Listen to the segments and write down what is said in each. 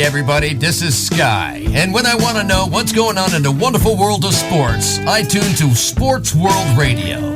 everybody, this is Sky. And when I want to know what's going on in the wonderful world of sports, I tune to Sports World Radio.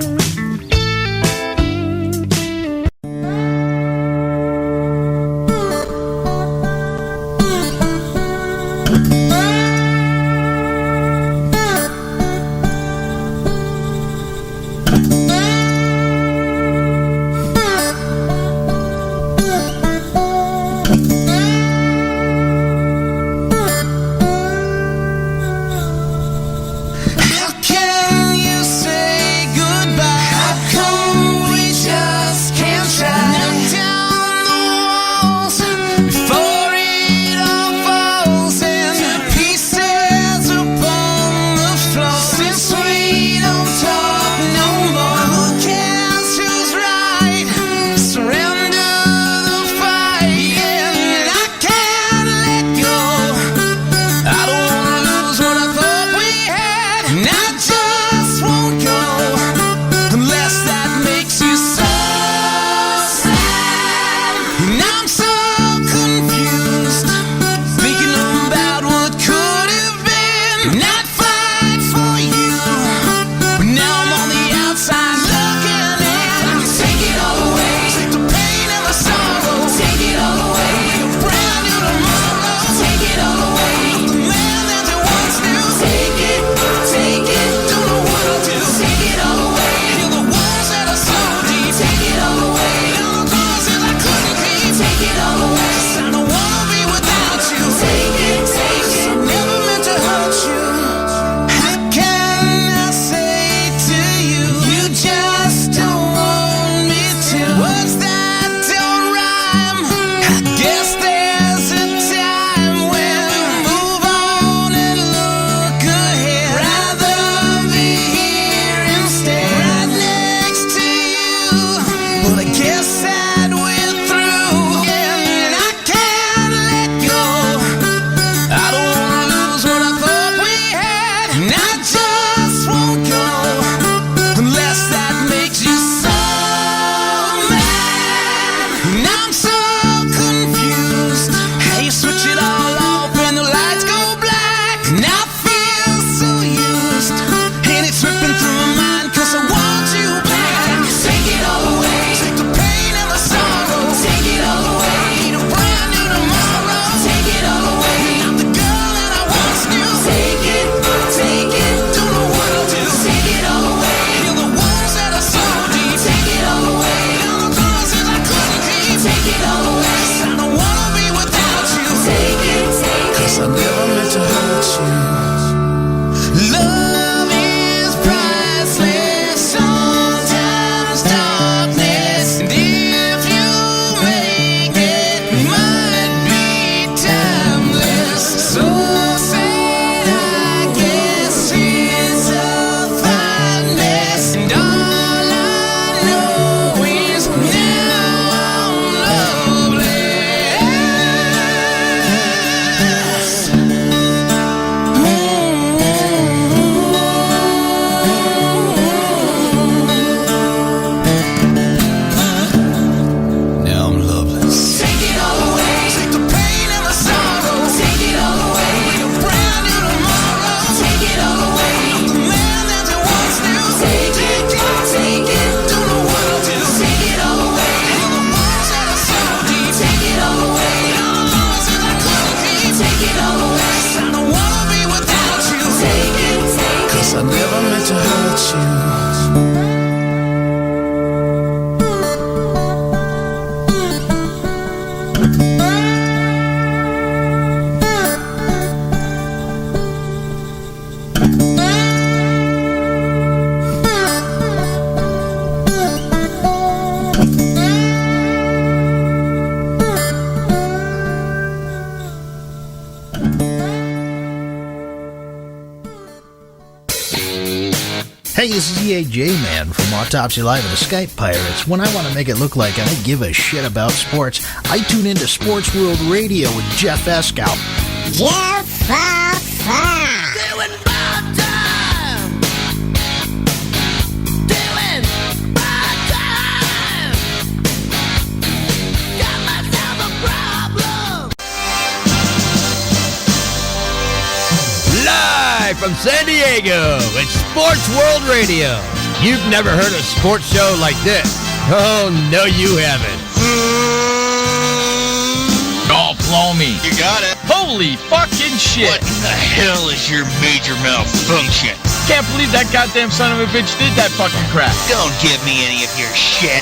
Hey, this is EAJ-Man from Autopsy Live and the Skype Pirates. When I want to make it look like I give a shit about sports, I tune into Sports World Radio with Jeff Escow. Jeff Doing my time. Doing my time. Got myself a problem. from San Diego. It's Sports World Radio. You've never heard a sports show like this. Oh, no, you haven't. Oh, blow me. You got it. Holy fucking shit. What in the hell is your major malfunction? Can't believe that goddamn son of a bitch did that fucking crap. Don't give me any of your shit.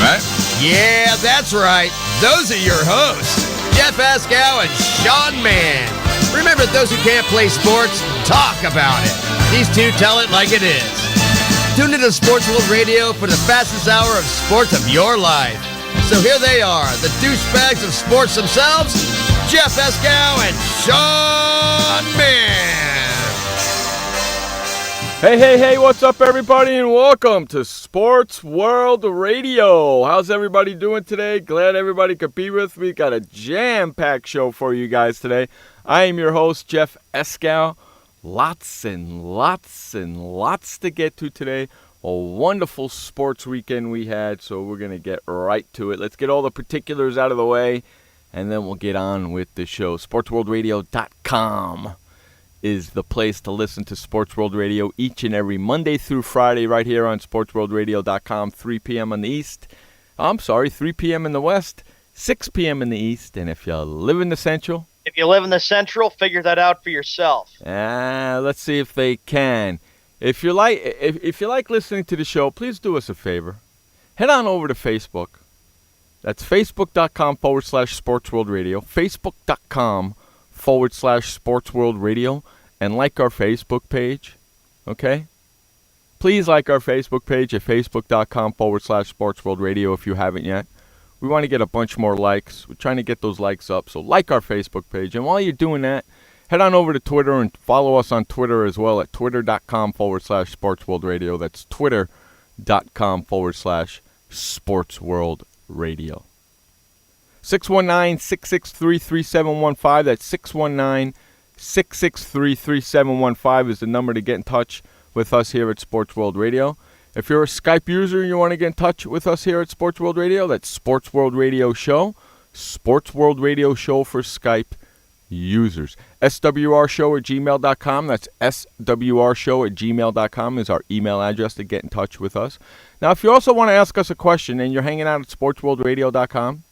Right? Yeah, that's right. Those are your hosts, Jeff Escow and Sean Mann. Remember, those who can't play sports, talk about it. These two tell it like it is. Tune into Sports World Radio for the fastest hour of sports of your life. So here they are, the douchebags of sports themselves, Jeff Escow and Sean Mann. Hey, what's up, everybody, and welcome to Sports World Radio. How's everybody doing today? Glad everybody could be with me. Got a jam-packed show for you guys today. I am your host, Jeff Escow. Lots and lots to get to today. A wonderful sports weekend we had, so we're going to get right to it. Let's get all the particulars out of the way, and then we'll get on with the show. SportsWorldRadio.com is the place to listen to Sports World Radio each and every Monday through Friday right here on SportsWorldRadio.com, 3 p.m. on the East. 3 p.m. in the West, 6 p.m. in the East, and if you live in the Central... If you live in the Central, figure that out for yourself. Let's see if they can. If you like listening to the show, please do us a favor. Head on over to Facebook. That's facebook.com/SportsWorldRadio. Facebook.com/SportsWorldRadio. And like our Facebook page. Okay? Please like our Facebook page at Facebook.com/SportsWorldRadio if you haven't yet. We want to get a bunch more likes. We're trying to get those likes up. So like our Facebook page. And while you're doing that, head on over to Twitter and follow us on Twitter as well at twitter.com/SportsWorldRadio. That's twitter.com/SportsWorldRadio. 619-663-3715. That's 619-663-3715 is the number to get in touch with us here at Sports World Radio. If you're a Skype user and you want to get in touch with us here at Sports World Radio, that's Sports World Radio Show. Sports World Radio Show for Skype users. swrshow@gmail.com. That's swrshow@gmail.com is our email address to get in touch with us. Now, if you also want to ask us a question and you're hanging out at sportsworldradio.com,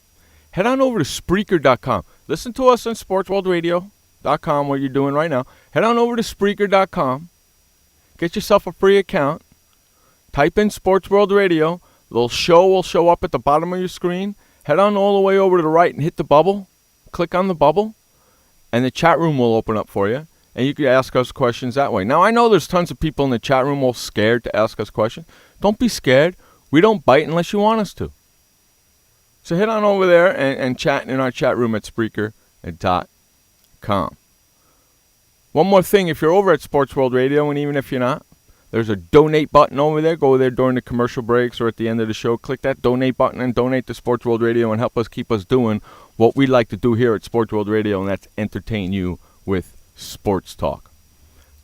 head on over to Spreaker.com. Listen to us on sportsworldradio.com, what you're doing right now. Head on over to Spreaker.com. Get yourself a free account. Type in Sports World Radio. The little show will show up at the bottom of your screen. Head on all the way over to the right and hit the bubble. Click on the bubble. And the chat room will open up for you. And you can ask us questions that way. Now, I know there's tons of people in the chat room all scared to ask us questions. Don't be scared. We don't bite unless you want us to. So head on over there and chat in our chat room at Spreaker.com. One more thing. If you're over at Sports World Radio, and even if you're not, there's a donate button over there. Go there during the commercial breaks or at the end of the show. Click that donate button and donate to Sports World Radio and help us keep us doing what we like to do here at Sports World Radio, and that's entertain you with sports talk.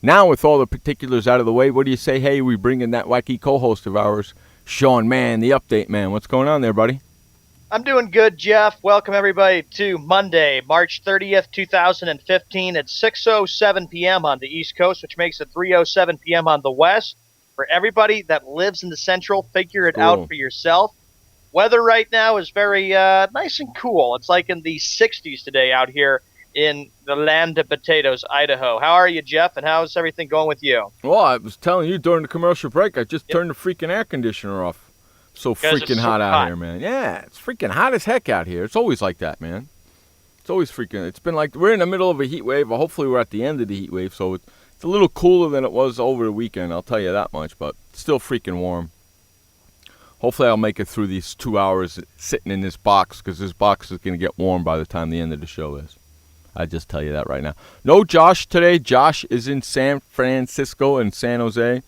Now, with all the particulars out of the way, what do you say? Hey, we bring in that wacky co-host of ours, Sean Mann, the update man. What's going on there, buddy? I'm doing good, Jeff. Welcome, everybody, to Monday, March 30th, 2015 at 6:07 p.m. on the East Coast, which makes it 3:07 p.m. on the West. For everybody that lives in the Central, figure it out for yourself. Weather right now is very nice and cool. It's like in the 60s today out here in the land of potatoes, Idaho. How are you, Jeff, and how's everything going with you? Well, I was telling you during the commercial break, I just turned the freaking air conditioner off. So freaking hot out here, man. Yeah, it's freaking hot as heck out here. It's always like that, man. It's always freaking. It's been like we're in the middle of a heat wave. Well, hopefully we're at the end of the heat wave, so it's a little cooler than it was over the weekend. I'll tell you that much, but it's still freaking warm. Hopefully I'll make it through these 2 hours sitting in this box, because this box is going to get warm by the time the end of the show is. I just tell you that right now. No Josh today. Josh is in San Francisco and San Jose,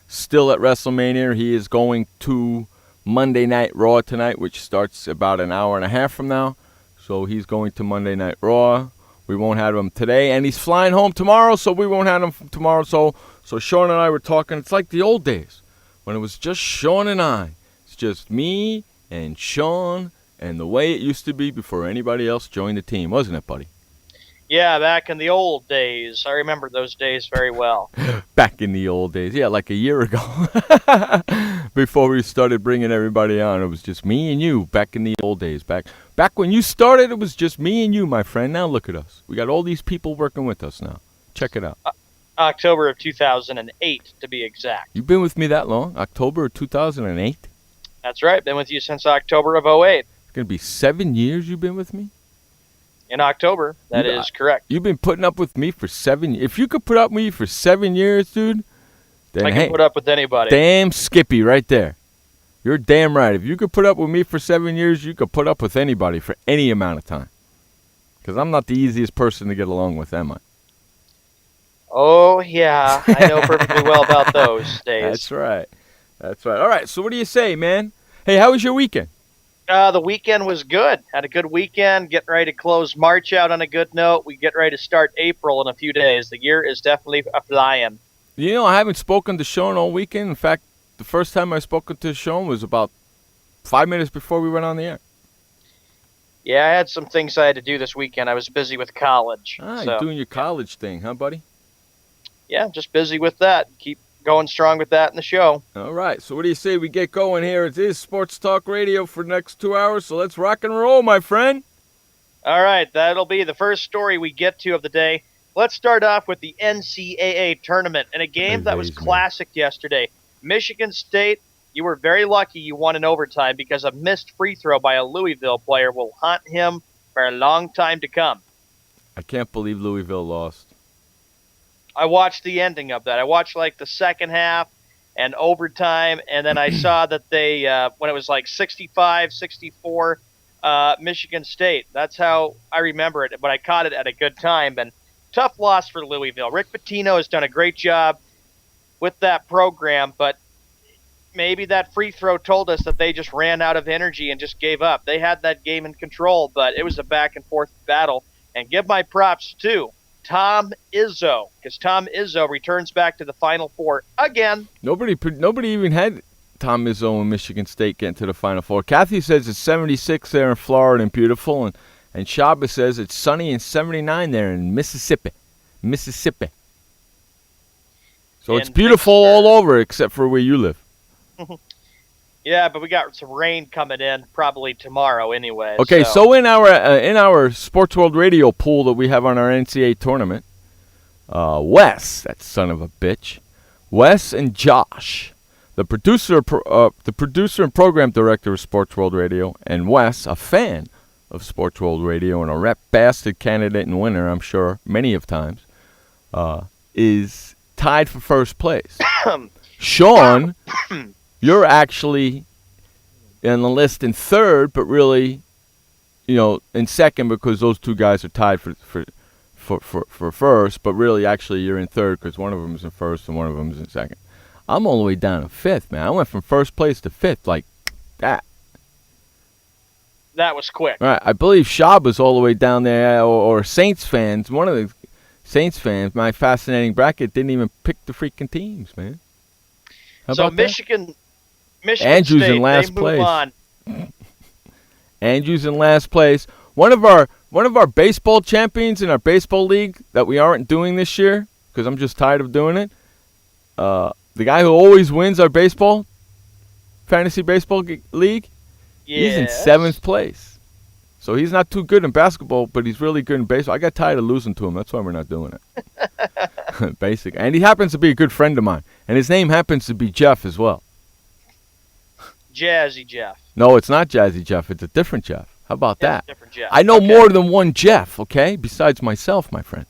still at WrestleMania. He is going to Monday Night Raw tonight, which starts about an hour and a half from now. So he's going to Monday Night Raw. We won't have him today, and he's flying home tomorrow, so we won't have him tomorrow. So Sean and I were talking. It's like the old days when it was just Sean and I. It's just me and Sean and the way it used to be before anybody else joined the team, wasn't it, buddy? Yeah, back in the old days. I remember those days very well. Back in the old days. Yeah, like a year ago. Before we started bringing everybody on, it was just me and you back in the old days. Back when you started, it was just me and you, my friend. Now look at us. We got all these people working with us now. Check it out. October of 2008, to be exact. You've been with me that long? October of 2008? That's right. Been with you since October of 08. It's going to be 7 years you've been with me? In October, that is correct. You've been putting up with me for 7 years. If you could put up with me for 7 years, dude, then I can put up with anybody. Damn Skippy right there. You're damn right. If you could put up with me for 7 years, you could put up with anybody for any amount of time. Because I'm not the easiest person to get along with, am I? Oh, yeah. I know perfectly well about those days. That's right. That's right. All right, so what do you say, man? Hey, how was your weekend? The weekend was good. Had a good weekend. Getting ready to close March out on a good note. We get ready to start April in a few days. The year is definitely flying. You know, I haven't spoken to Sean all weekend. In fact, the first time I spoke to Sean was about 5 minutes before we went on the air. Yeah, I had some things I had to do this weekend. I was busy with college. You're doing your college thing, huh, buddy? Yeah, just busy with that. Keep going strong with that in the show. All right, so what do you say we get going here? It is Sports Talk Radio for the next 2 hours, so let's rock and roll, my friend. All right, that'll be the first story we get to of the day. Let's start off with the NCAA tournament in a game that was classic yesterday. Michigan State, you were very lucky you won in overtime because a missed free throw by a Louisville player will haunt him for a long time to come. I can't believe Louisville lost. I watched the ending of that. I watched like the second half and overtime, and then I saw that they, when it was like 65-64, Michigan State. That's how I remember it, but I caught it at a good time. And tough loss for Louisville. Rick Pitino has done a great job with that program, but maybe that free throw told us that they just ran out of energy and just gave up. They had that game in control, but it was a back-and-forth battle. And give my props, too, Tom Izzo, because Tom Izzo returns back to the Final Four again. Nobody even had Tom Izzo and Michigan State getting to the Final Four. Kathy says it's 76 there in Florida and beautiful, and Shaba says it's sunny and 79 there in Mississippi. So it's beautiful all over except for where you live. Yeah, but we got some rain coming in probably tomorrow anyway. Okay, so in our Sports World Radio pool that we have on our NCAA tournament, Wes, that son of a bitch, Wes and Josh, the producer and program director of Sports World Radio, and Wes, a fan of Sports World Radio and a rep bastard candidate and winner, I'm sure, many of times, is tied for first place. Sean, you're actually in the list in third, but really, in second because those two guys are tied for first. But really, actually, you're in third because one of them is in first and one of them is in second. I'm all the way down to fifth, man. I went from first place to fifth like that. That was quick. All right, I believe Shab was all the way down there, or Saints fans. One of the Saints fans, my fascinating bracket, didn't even pick the freaking teams, man. How so about that? Michigan Andrew's State, in last they place. move on. Andrew's in last place. One of our baseball champions in our baseball league that we aren't doing this year because I'm just tired of doing it. The guy who always wins our fantasy baseball league, he's in 7th place. So he's not too good in basketball, but he's really good in baseball. I got tired of losing to him. That's why we're not doing it. Basically. And he happens to be a good friend of mine. And his name happens to be Jeff as well. Jazzy Jeff. No, it's not Jazzy Jeff. It's a different Jeff. How about that? Different Jeff. I know more than one Jeff, okay? Besides myself, my friend.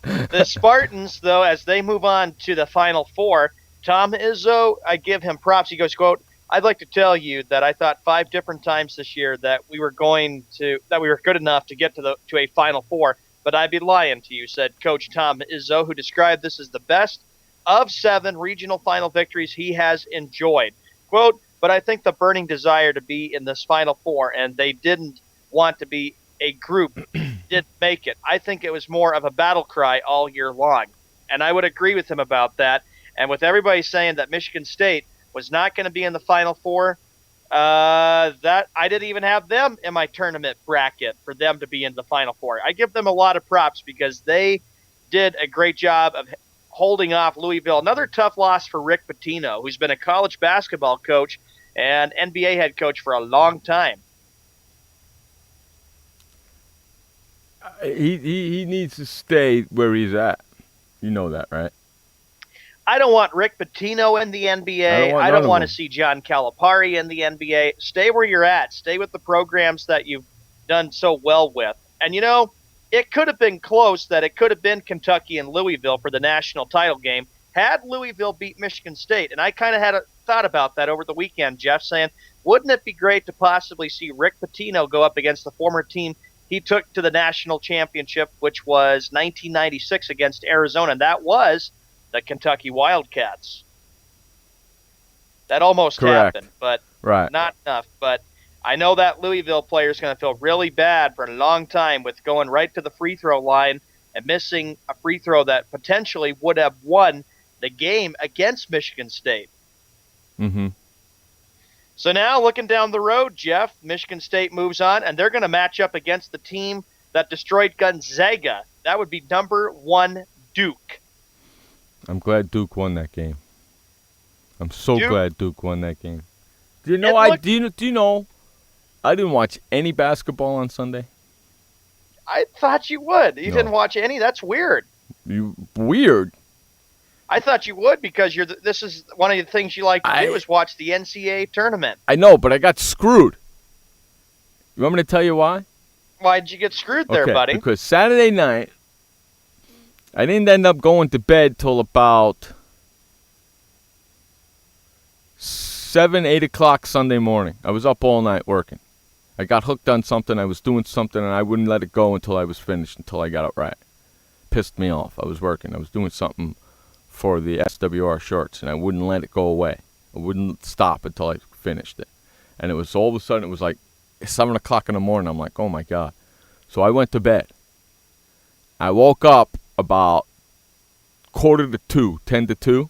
The Spartans, though, as they move on to the Final Four, Tom Izzo, I give him props. He goes, quote, I'd like to tell you that I thought 5 different times this year that we were good enough to get to a Final Four, but I'd be lying to you, said Coach Tom Izzo, who described this as the best of 7 regional final victories he has enjoyed. Quote, but I think the burning desire to be in this Final Four, and they didn't want to be a group, did make it. I think it was more of a battle cry all year long. And I would agree with him about that. And with everybody saying that Michigan State was not going to be in the Final Four, That I didn't even have them in my tournament bracket for them to be in the Final Four. I give them a lot of props because they did a great job of holding off Louisville. Another tough loss for Rick Pitino, who's been a college basketball coach and NBA head coach for a long time. He needs to stay where he's at. You know that, right? I don't want Rick Pitino in the NBA. I don't want to see John Calipari in the NBA. Stay where you're at. Stay with the programs that you've done so well with. And, you know, it could have been close that it could have been Kentucky and Louisville for the national title game had Louisville beat Michigan State. And I kind of had a thought about that over the weekend, Jeff, saying, wouldn't it be great to possibly see Rick Pitino go up against the former team he took to the national championship, which was 1996 against Arizona, and that was the Kentucky Wildcats. That almost happened, but not enough. But I know that Louisville player is going to feel really bad for a long time with going right to the free throw line and missing a free throw that potentially would have won the game against Michigan State. Mm-hmm. So now, looking down the road, Jeff, Michigan State moves on, and they're going to match up against the team that destroyed Gonzaga. That would be number 1 Duke. I'm glad Duke won that game. I'm so glad Duke won that game. Do you know? Do you know? I didn't watch any basketball on Sunday. I thought you would. You didn't watch any? That's weird. Weird. I thought you would because this is one of the things you like to do is watch the NCAA tournament. I know, but I got screwed. You want me to tell you why? Why did you get screwed there, buddy? Because Saturday night, I didn't end up going to bed till about 7, 8 o'clock Sunday morning. I was up all night working. I got hooked on something. I was doing something, and I wouldn't let it go until I was finished, until I got it right. Pissed me off. I was working. I was doing something for the SWR shorts, and I wouldn't let it go away. I wouldn't stop until I finished it. And it was all of a sudden, it was like 7 o'clock in the morning. I'm like, oh, my God. So I went to bed. I woke up about 1:45, 10 to 2.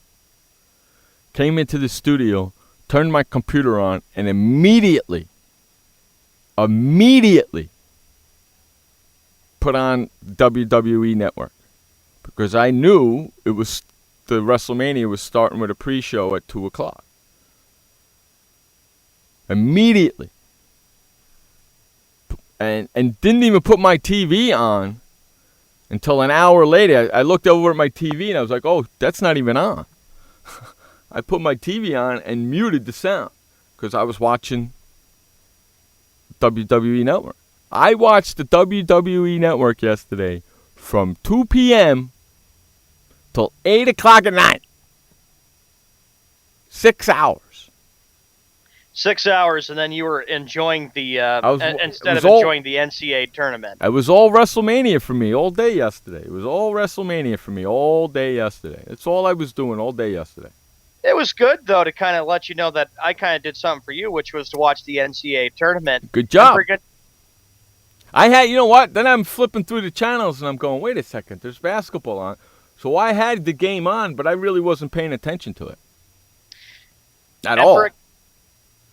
Came into the studio, turned my computer on, and immediately put on WWE Network. Because I knew it was the WrestleMania was starting with a pre-show at 2 o'clock. Immediately. And didn't even put my TV on until an hour later. I looked over at my TV and I was like, oh, that's not even on. I put my TV on and muted the sound because I was watching WWE Network. I watched the WWE Network yesterday from 2 p.m. till 8 o'clock at night. 6 hours. 6 hours, and then you were enjoying the instead of enjoying the NCAA tournament. It was all WrestleMania for me all day yesterday. It was all WrestleMania for me all day yesterday. That's all I was doing all day yesterday. It was good, though, to kind of let you know that I kind of did something for you, which was to watch the NCAA tournament. Good job. I had, you know what? Then I'm flipping through the channels, and I'm going, wait a second, there's basketball on. So I had the game on, but I really wasn't paying attention to it. At all.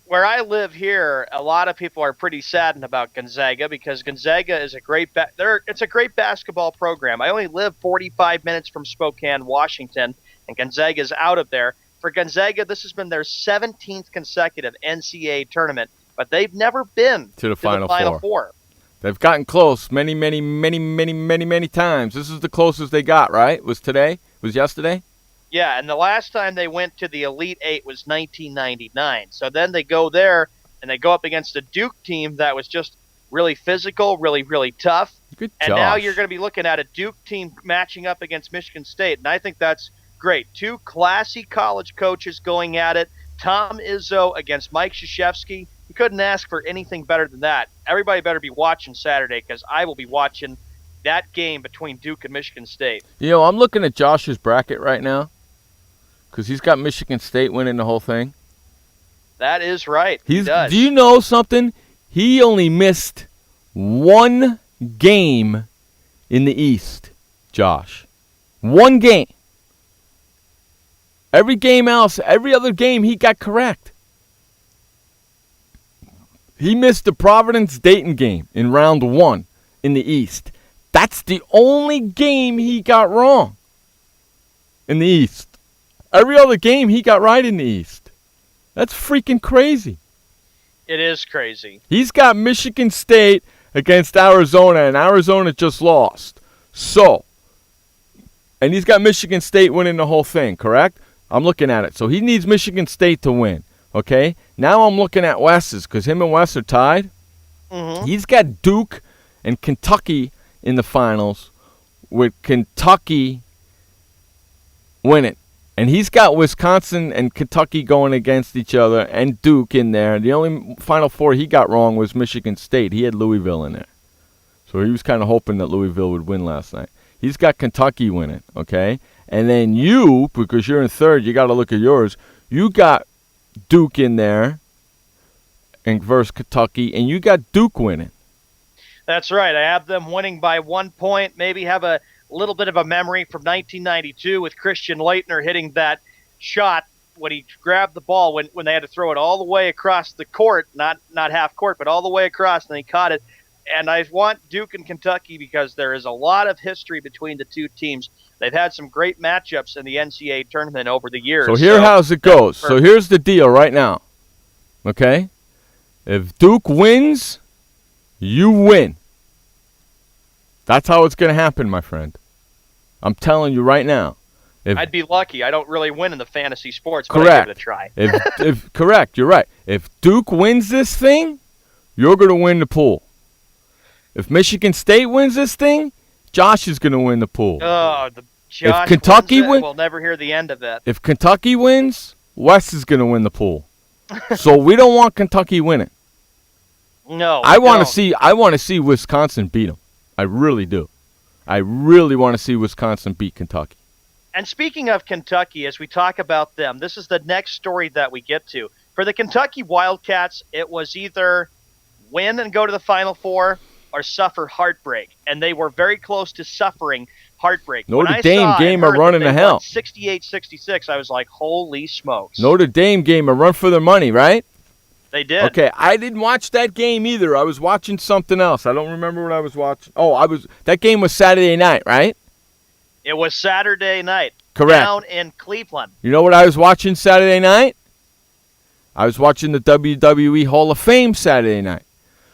Where I live here, a lot of people are pretty saddened about Gonzaga because Gonzaga is it's a great basketball program. I only live 45 minutes from Spokane, Washington, and Gonzaga is out of there. For Gonzaga, this has been their 17th consecutive NCAA tournament, but they've never been to the Final Four. They've gotten close many times. This is the closest they got, right? Was yesterday? Yeah, and the last time they went to the Elite Eight was 1999. So then they go there, and they go up against a Duke team that was just really physical, really, really tough. Good and Josh. Now you're going to be looking at a Duke team matching up against Michigan State, and I think that's great. Two classy college coaches going at it. Tom Izzo against Mike Krzyzewski. You couldn't ask for anything better than that. Everybody better be watching Saturday because I will be watching that game between Duke and Michigan State. You know, I'm looking at Josh's bracket right now because he's got Michigan State winning the whole thing. That is right. He does. Do you know something? He only missed one game in the East, Josh. One game. Every other game he got correct. He missed the Providence-Dayton game in round 1 in the East. That's the only game he got wrong in the East. Every other game he got right in the East. That's freaking crazy. It is crazy. He's got Michigan State against Arizona, and Arizona just lost. So, and he's got Michigan State winning the whole thing, correct? I'm looking at it. So he needs Michigan State to win, okay? Now I'm looking at Wes's because him and Wes are tied. Mm-hmm. He's got Duke and Kentucky in the finals with Kentucky winning. And he's got Wisconsin and Kentucky going against each other and Duke in there. The only Final Four he got wrong was Michigan State. He had Louisville in there. So he was kind of hoping that Louisville would win last night. He's got Kentucky winning, okay? And then you, because you're in third, you got to look at yours. You got Duke in there and versus Kentucky, and you got Duke winning. That's right. I have them winning by 1 point, maybe have a little bit of a memory from 1992 with Christian Leitner hitting that shot when he grabbed the ball when they had to throw it all the way across the court, not half court, but all the way across, and he caught it. And I want Duke and Kentucky because there is a lot of history between the two teams. They've had some great matchups in the NCAA tournament over the years. So here's how it goes. So here's the deal right now, okay? If Duke wins, you win. That's how it's going to happen, my friend. I'm telling you right now. I'd be lucky. I don't really win in the fantasy sports, but correct. I give it a try. if correct, you're right. If Duke wins this thing, you're going to win the pool. If Michigan State wins this thing, Josh is going to win the pool. Oh, Josh if Kentucky wins, we'll never hear the end of it. If Kentucky wins, Wes is going to win the pool. So we don't want Kentucky winning. No, I want to see Wisconsin beat them. I really do. I really want to see Wisconsin beat Kentucky. And speaking of Kentucky, as we talk about them, this is the next story that we get to. For the Kentucky Wildcats, it was either win and go to the Final Four or suffer heartbreak. And they were very close to suffering heartbreak. Notre Dame game a run in the hell. 68-66, I was like, holy smokes. Notre Dame game a run for their money, right? They did. Okay, I didn't watch that game either. I was watching something else. I don't remember what I was watching. That game was Saturday night, right? It was Saturday night. Correct. Down in Cleveland. You know what I was watching Saturday night? I was watching the WWE Hall of Fame Saturday night.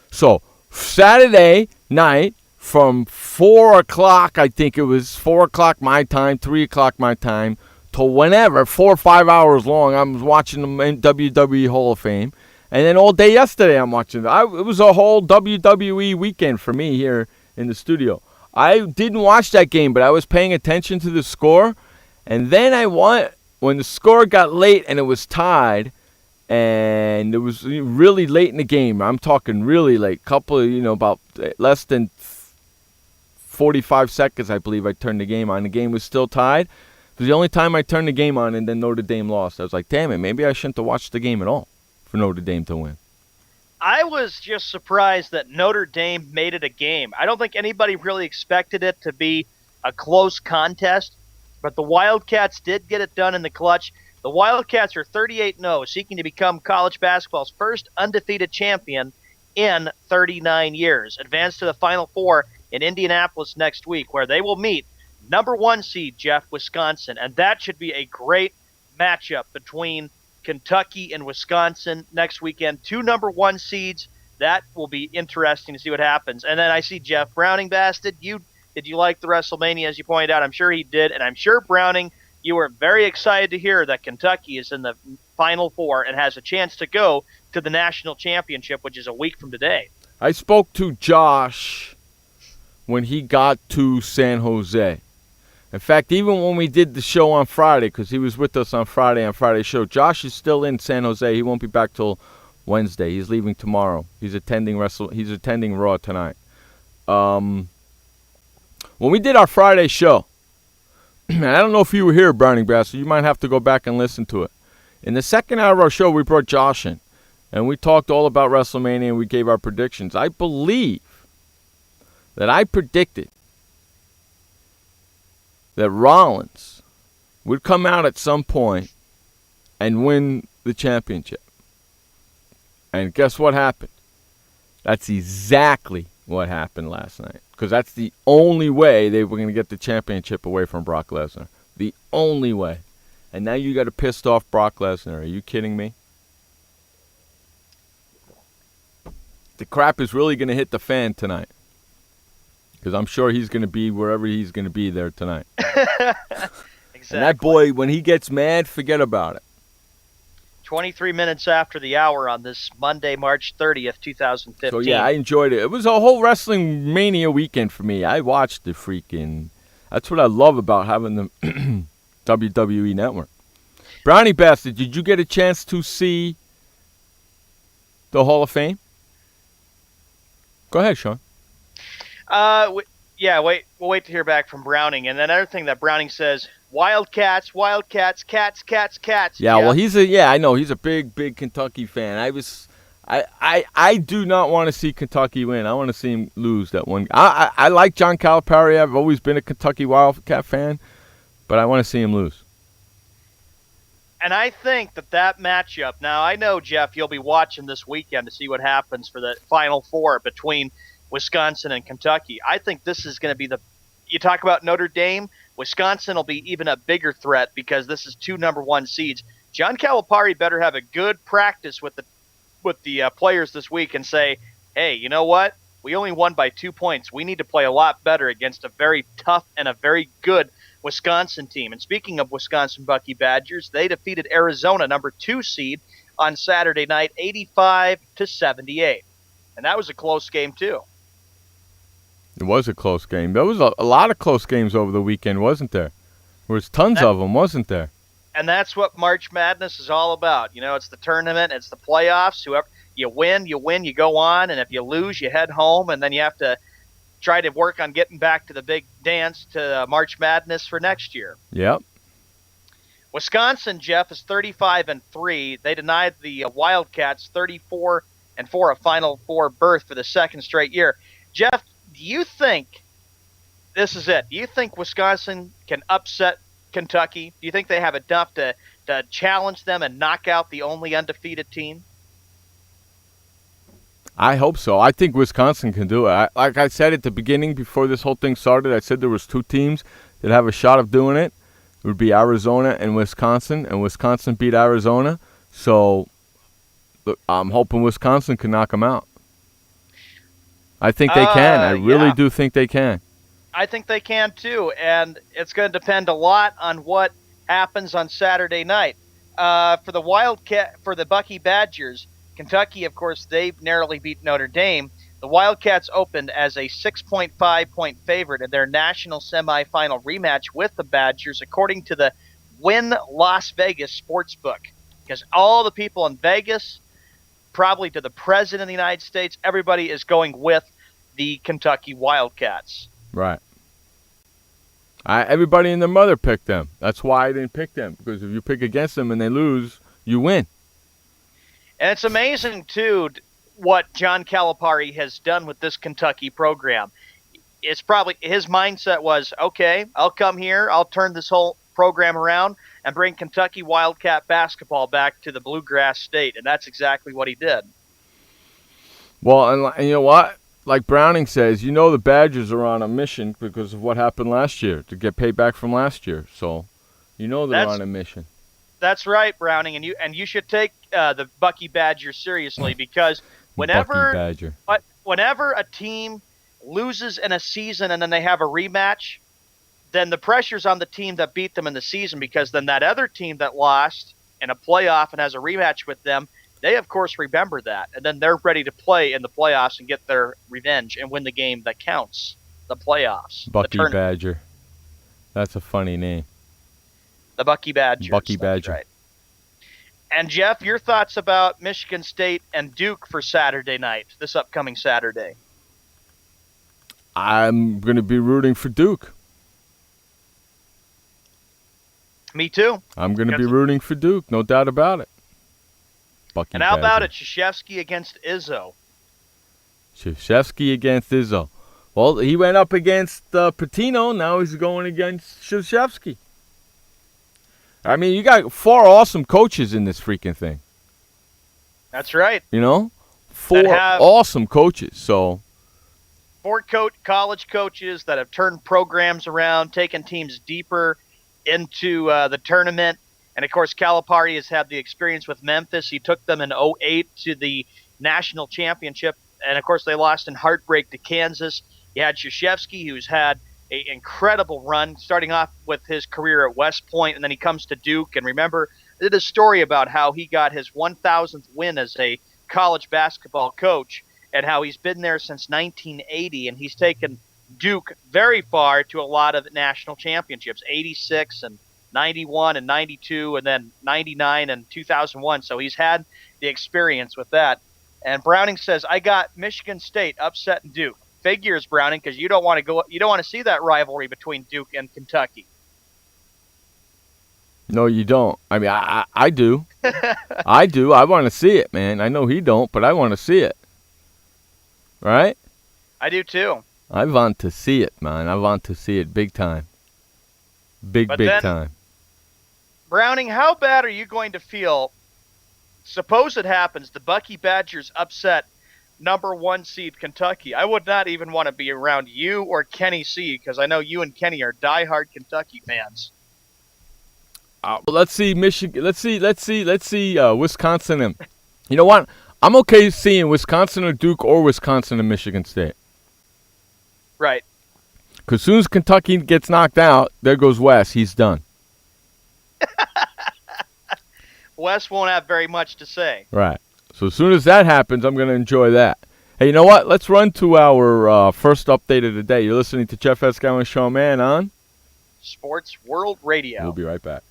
So, Saturday night from 4 o'clock, I think it was 4 o'clock my time, 3 o'clock my time, to whenever, 4 or 5 hours long, I was watching the WWE Hall of Fame. And then all day yesterday I'm watching it. It was a whole WWE weekend for me here in the studio. I didn't watch that game, but I was paying attention to the score. And then when the score got late and it was tied, and it was really late in the game. I'm talking really late, about less than 45 seconds, I believe I turned the game on. The game was still tied. It was the only time I turned the game on, and then Notre Dame lost. I was like, damn it, maybe I shouldn't have watched the game at all for Notre Dame to win. I was just surprised that Notre Dame made it a game. I don't think anybody really expected it to be a close contest, but the Wildcats did get it done in the clutch. The Wildcats are 38-0, seeking to become college basketball's first undefeated champion in 39 years. Advance to the Final Four in Indianapolis next week, where they will meet number 1 seed Jeff, Wisconsin, and that should be a great matchup between Kentucky and Wisconsin next weekend. 2 number 1 seeds. That will be interesting to see what happens. And then I see Jeff Browning, Bastard. Did you like the WrestleMania, as you pointed out? I'm sure he did. And I'm sure, Browning, you were very excited to hear that Kentucky is in the Final Four and has a chance to go to the national championship, which is a week from today. I spoke to Josh when he got to San Jose. In fact, even when we did the show on Friday, because he was with us on Friday's show, Josh is still in San Jose. He won't be back till Wednesday. He's leaving tomorrow. He's attending Raw tonight. When we did our Friday show, and I don't know if you were here, Browning Bass, so you might have to go back and listen to it. In the second hour of our show, we brought Josh in, and we talked all about WrestleMania, and we gave our predictions. I believe that I predicted that Rollins would come out at some point and win the championship. And guess what happened? That's exactly what happened last night. Because that's the only way they were going to get the championship away from Brock Lesnar. The only way. And now you got a pissed off Brock Lesnar. Are you kidding me? The crap is really going to hit the fan tonight. Because I'm sure he's going to be wherever he's going to be there tonight. Exactly. And that boy, when he gets mad, forget about it. 23 minutes after the hour on this Monday, March 30th, 2015. So, yeah, I enjoyed it. It was a whole Wrestling Mania weekend for me. I watched the freaking... That's what I love about having the WWE Network. Brownie Bastard, did you get a chance to see the Hall of Fame? Go ahead, Sean. Yeah, we'll wait to hear back from Browning. And then another thing that Browning says, Wildcats, Wildcats, cats, cats, cats. Yeah, well, I know he's a big Kentucky fan. I do not want to see Kentucky win. I want to see him lose that one. I like John Calipari. I've always been a Kentucky Wildcat fan, but I want to see him lose. And I think that matchup, now I know, Jeff, you'll be watching this weekend to see what happens for the Final Four between Wisconsin and Kentucky. I think this is going to be you talk about Notre Dame, Wisconsin will be even a bigger threat because this is 2 number 1 seeds. John Calipari better have a good practice with the players this week and say, hey, you know what? We only won by 2 points. We need to play a lot better against a very tough and a very good Wisconsin team. And speaking of Wisconsin Bucky Badgers, they defeated Arizona, number 2 seed, on Saturday night, 85-78. And that was a close game, too. It was a close game. There was a lot of close games over the weekend, wasn't there? There was tons of them, wasn't there? And that's what March Madness is all about. You know, it's the tournament, it's the playoffs. Whoever you win, you go on, and if you lose, you head home, and then you have to try to work on getting back to the big dance to March Madness for next year. Yep. Wisconsin, Jeff, is 35-3. They denied the Wildcats 34-4 a Final Four berth for the second straight year. Jeff, do you think this is it? Do you think Wisconsin can upset Kentucky? Do you think they have enough to challenge them and knock out the only undefeated team? I hope so. I think Wisconsin can do it. Like I said at the beginning, before this whole thing started, I said there was 2 teams that have a shot of doing it. It would be Arizona and Wisconsin beat Arizona. So look, I'm hoping Wisconsin can knock them out. I think they can. I really do think they can. I think they can too, and it's going to depend a lot on what happens on Saturday night. For the Bucky Badgers, Kentucky, of course, they narrowly beat Notre Dame. The Wildcats opened as a 6.5-point favorite in their national semifinal rematch with the Badgers, according to the Wynn Las Vegas Sportsbook. Because all the people in Vegas, probably to the President of the United States, everybody is going with the Kentucky Wildcats. Right. Everybody and their mother picked them. That's why I didn't pick them, because if you pick against them and they lose, you win. And it's amazing, too, what John Calipari has done with this Kentucky program. It's probably his mindset was, okay, I'll come here, I'll turn this whole program around and bring Kentucky Wildcat basketball back to the Bluegrass State, and that's exactly what he did. Well, and you know what? Like Browning says, you know the Badgers are on a mission because of what happened last year, to get paid back from last year. So, you know they're on a mission. That's right, Browning, and you should take the Bucky Badger seriously, because whenever a team loses in a season and then they have a rematch, then the pressure's on the team that beat them in the season, because then that other team that lost in a playoff and has a rematch with them, they, of course, remember that, and then they're ready to play in the playoffs and get their revenge and win the game that counts, the playoffs. Bucky Badger. That's a funny name. The Bucky Badgers. Bucky Badger. Right. And, Jeff, your thoughts about Michigan State and Duke for Saturday night, this upcoming Saturday? I'm going to be rooting for Duke. Me too. I'm going to be rooting for Duke, no doubt about it. Bucky and how Badger. about it, Krzyzewski against Izzo? Krzyzewski against Izzo. Well, he went up against Patino. Now he's going against Krzyzewski. I mean, you got 4 awesome coaches in this freaking thing. That's right. You know? 4 awesome coaches. So 4 college coaches that have turned programs around, taken teams deeper into the tournament. And, of course, Calipari has had the experience with Memphis. He took them in 2008 to the national championship. And, of course, they lost in heartbreak to Kansas. You had Krzyzewski, who's had an incredible run, starting off with his career at West Point, and then he comes to Duke. And remember, I did a story about how he got his 1,000th win as a college basketball coach and how he's been there since 1980, and he's taken Duke very far to a lot of national championships, 86 and 91 and 92, and then 99 and 2001. So he's had the experience with that. And Browning says, I got Michigan State upsetting Duke. Figures, Browning, because you don't want to see that rivalry between Duke and Kentucky. no, you don't. I mean, I do. I do. I want to see it, man. I know he don't, but I want to see it. Right? I do too. I want to see it, man. I want to see it big time. Big time. Browning, how bad are you going to feel? Suppose it happens. The Bucky Badgers upset number 1 seed Kentucky. I would not even want to be around you or Kenny C, because I know you and Kenny are diehard Kentucky fans. Let's see Michigan. Let's see Wisconsin. And you know what? I'm okay seeing Wisconsin or Duke or Wisconsin and Michigan State. Right. Because as soon as Kentucky gets knocked out, there goes Wes. He's done. Wes won't have very much to say. Right. So as soon as that happens, I'm going to enjoy that. Hey, you know what? Let's run to our first update of the day. You're listening to Jeff Escow and Sean Mann on Sports World Radio. We'll be right back.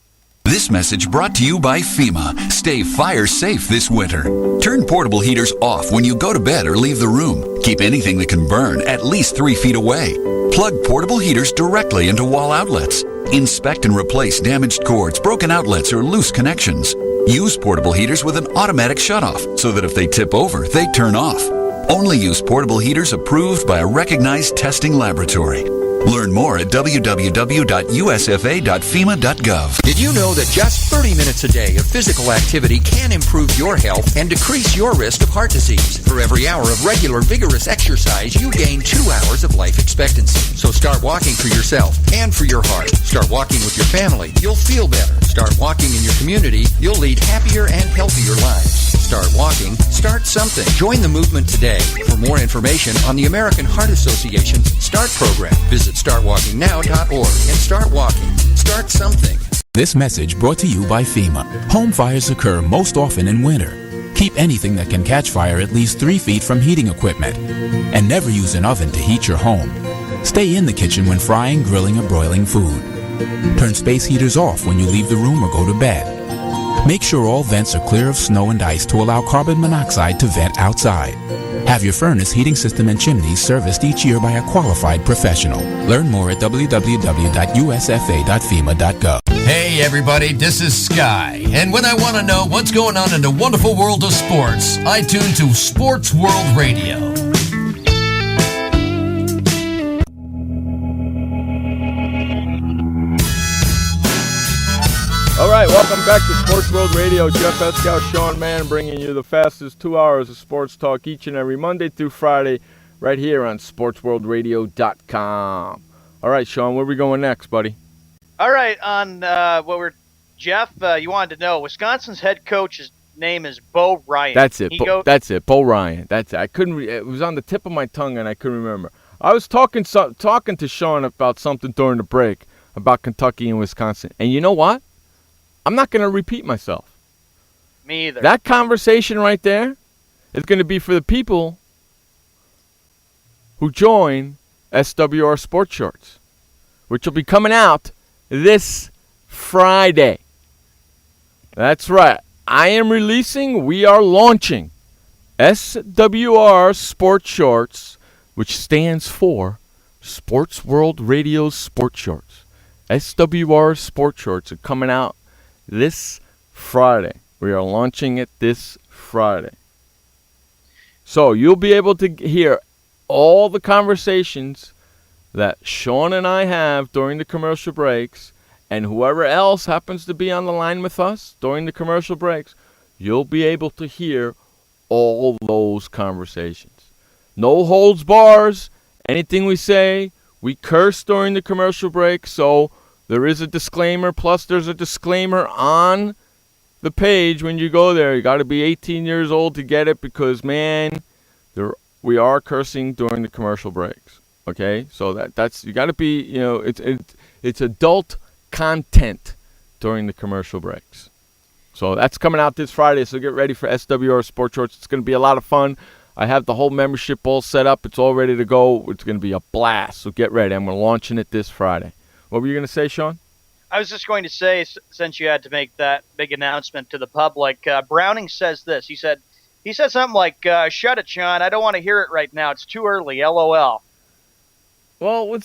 This message brought to you by FEMA. Stay fire safe this winter. Turn portable heaters off when you go to bed or leave the room. Keep anything that can burn at least 3 feet away. Plug portable heaters directly into wall outlets. Inspect and replace damaged cords, broken outlets, or loose connections. Use portable heaters with an automatic shutoff so that if they tip over, they turn off. Only use portable heaters approved by a recognized testing laboratory. Learn more at www.usfa.fema.gov. Did you know that just 30 minutes a day of physical activity can improve your health and decrease your risk of heart disease? For every hour of regular, vigorous exercise, you gain 2 hours of life expectancy. So start walking for yourself and for your heart. Start walking with your family. You'll feel better. Start walking in your community. You'll lead happier and healthier lives. Start walking. Start something. Join the movement today. For more information on the American Heart Association's START program, visit startwalkingnow.org and start walking. Start something. This message brought to you by FEMA. Home fires occur most often in winter. Keep anything that can catch fire at least 3 feet from heating equipment. And never use an oven to heat your home. Stay in the kitchen when frying, grilling, or broiling food. Turn space heaters off when you leave the room or go to bed. Make sure all vents are clear of snow and ice to allow carbon monoxide to vent outside. Have your furnace, heating system, and chimneys serviced each year by a qualified professional. Learn more at www.usfa.fema.gov. Hey everybody, this is Sky. And when I want to know what's going on in the wonderful world of sports, I tune to Sports World Radio. All right, welcome back to Sports World Radio. Jeff Escow, Sean Mann, bringing you the fastest 2 hours of sports talk each and every Monday through Friday right here on SportsWorldRadio.com. All right, Sean, where are we going next, buddy? All right, on Jeff, you wanted to know, Wisconsin's head coach's name is Bo Ryan. That's it. That's it. Bo Ryan. That's it. I couldn't. It was on the tip of my tongue, and I couldn't remember. I was talking to Sean about something during the break about Kentucky and Wisconsin, and you know what? I'm not going to repeat myself. Me either. That conversation right there is going to be for the people who join SWR Sports Shorts, which will be coming out this Friday. That's right. We are launching SWR Sports Shorts, which stands for Sports World Radio Sports Shorts. SWR Sports Shorts are coming out this Friday. We are launching it this Friday. So you'll be able to hear all the conversations that Sean and I have during the commercial breaks, and whoever else happens to be on the line with us during the commercial breaks, you'll be able to hear all those conversations. No holds bars. Anything we say, we curse during the commercial break, so there is a disclaimer. Plus, there's a disclaimer on the page when you go there. You got to be 18 years old to get it because, man, we are cursing during the commercial breaks. Okay, so that's you got to be, it's adult content during the commercial breaks. So that's coming out this Friday. So get ready for SWR Sports Shorts. It's going to be a lot of fun. I have the whole membership all set up. It's all ready to go. It's going to be a blast. So get ready. I'm launching it this Friday. What were you going to say, Sean? I was just going to say, since you had to make that big announcement to the public, Browning says this. He said something like, "Shut it, Sean. I don't want to hear it right now. It's too early. LOL." Well,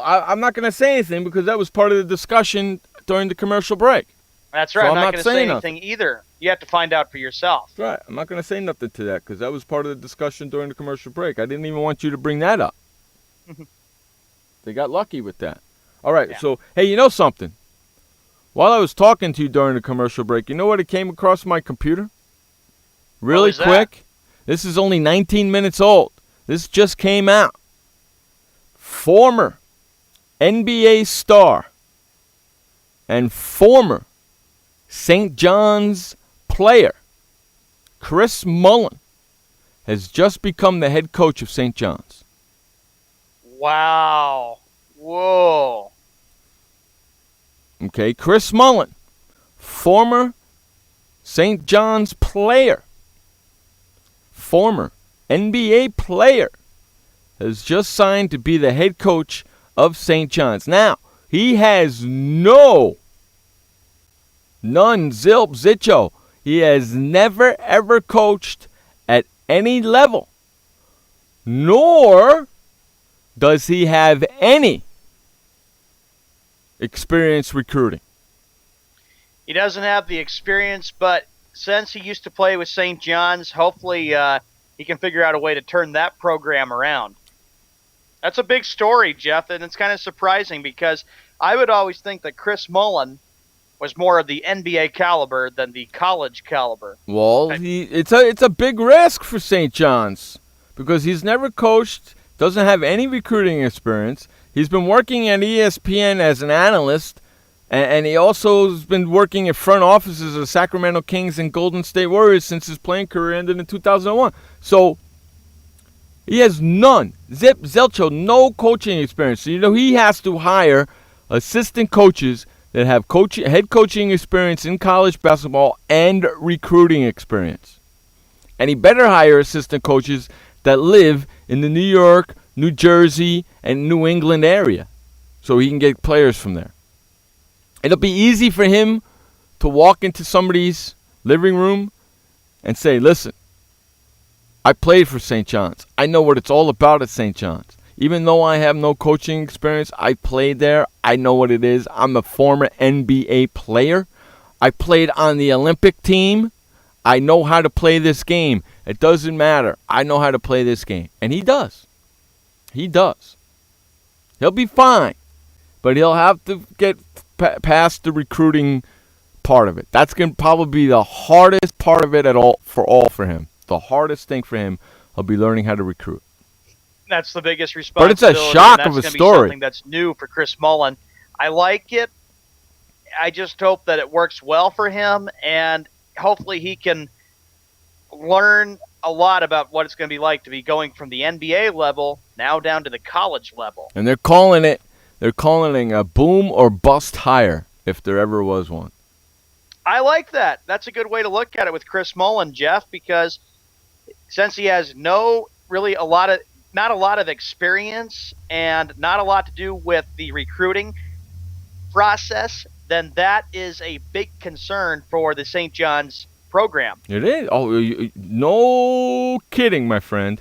I'm not going to say anything because that was part of the discussion during the commercial break. That's right. So I'm not going to say nothing. anything either. You have to find out for yourself. That's right. I'm not going to say nothing to that because that was part of the discussion during the commercial break. I didn't even want you to bring that up. They got lucky with that. All right. Yeah. So, hey, you know something? While I was talking to you during the commercial break, you know what? It came across my computer? Really quick. This is only 19 minutes old. This just came out. Former NBA star and former St. John's player Chris Mullin has just become the head coach of St. John's. Wow. Whoa. Okay, Chris Mullin, former St. John's player, former NBA player, has just signed to be the head coach of St. John's. Now, he has none, zilp, zitcho. He has never, ever coached at any level, nor does he have any experience recruiting. He doesn't have the experience, but since he used to play with St. John's, hopefully he can figure out a way to turn that program around. That's a big story, Jeff, and it's kind of surprising because I would always think that Chris Mullin was more of the NBA caliber than the college caliber. Well, it's a big risk for St. John's because he's never coached, doesn't have any recruiting experience. He's been working at ESPN as an analyst, and he also has been working at front offices of the Sacramento Kings and Golden State Warriors since his playing career ended in 2001. So he has none, zip, zelcho, no coaching experience. So, he has to hire assistant coaches that have head coaching experience in college basketball and recruiting experience. And he better hire assistant coaches that live in the New York, New Jersey, and New England area so he can get players from there. It'll be easy for him to walk into somebody's living room and say, listen, I played for St. John's. I know what it's all about at St. John's. Even though I have no coaching experience, I played there. I know what it is. I'm a former NBA player. I played on the Olympic team. I know how to play this game. It doesn't matter. I know how to play this game. And he does. He does. He'll be fine. But he'll have to get past the recruiting part of it. That's going to probably be the hardest part of it for him. The hardest thing for him will be learning how to recruit. That's the biggest responsibility. But it's a shock of a story. That's going to be something that's new for Chris Mullin. I like it. I just hope that it works well for him, and hopefully he can learn a lot about what it's going to be like to be going from the NBA level now down to the college level. And they're calling it a boom or bust hire if there ever was one. I like that. That's a good way to look at it with Chris Mullin, Jeff, because since he has not a lot of experience and not a lot to do with the recruiting process, then that is a big concern for the St. John's program. It is. Oh, no kidding, my friend.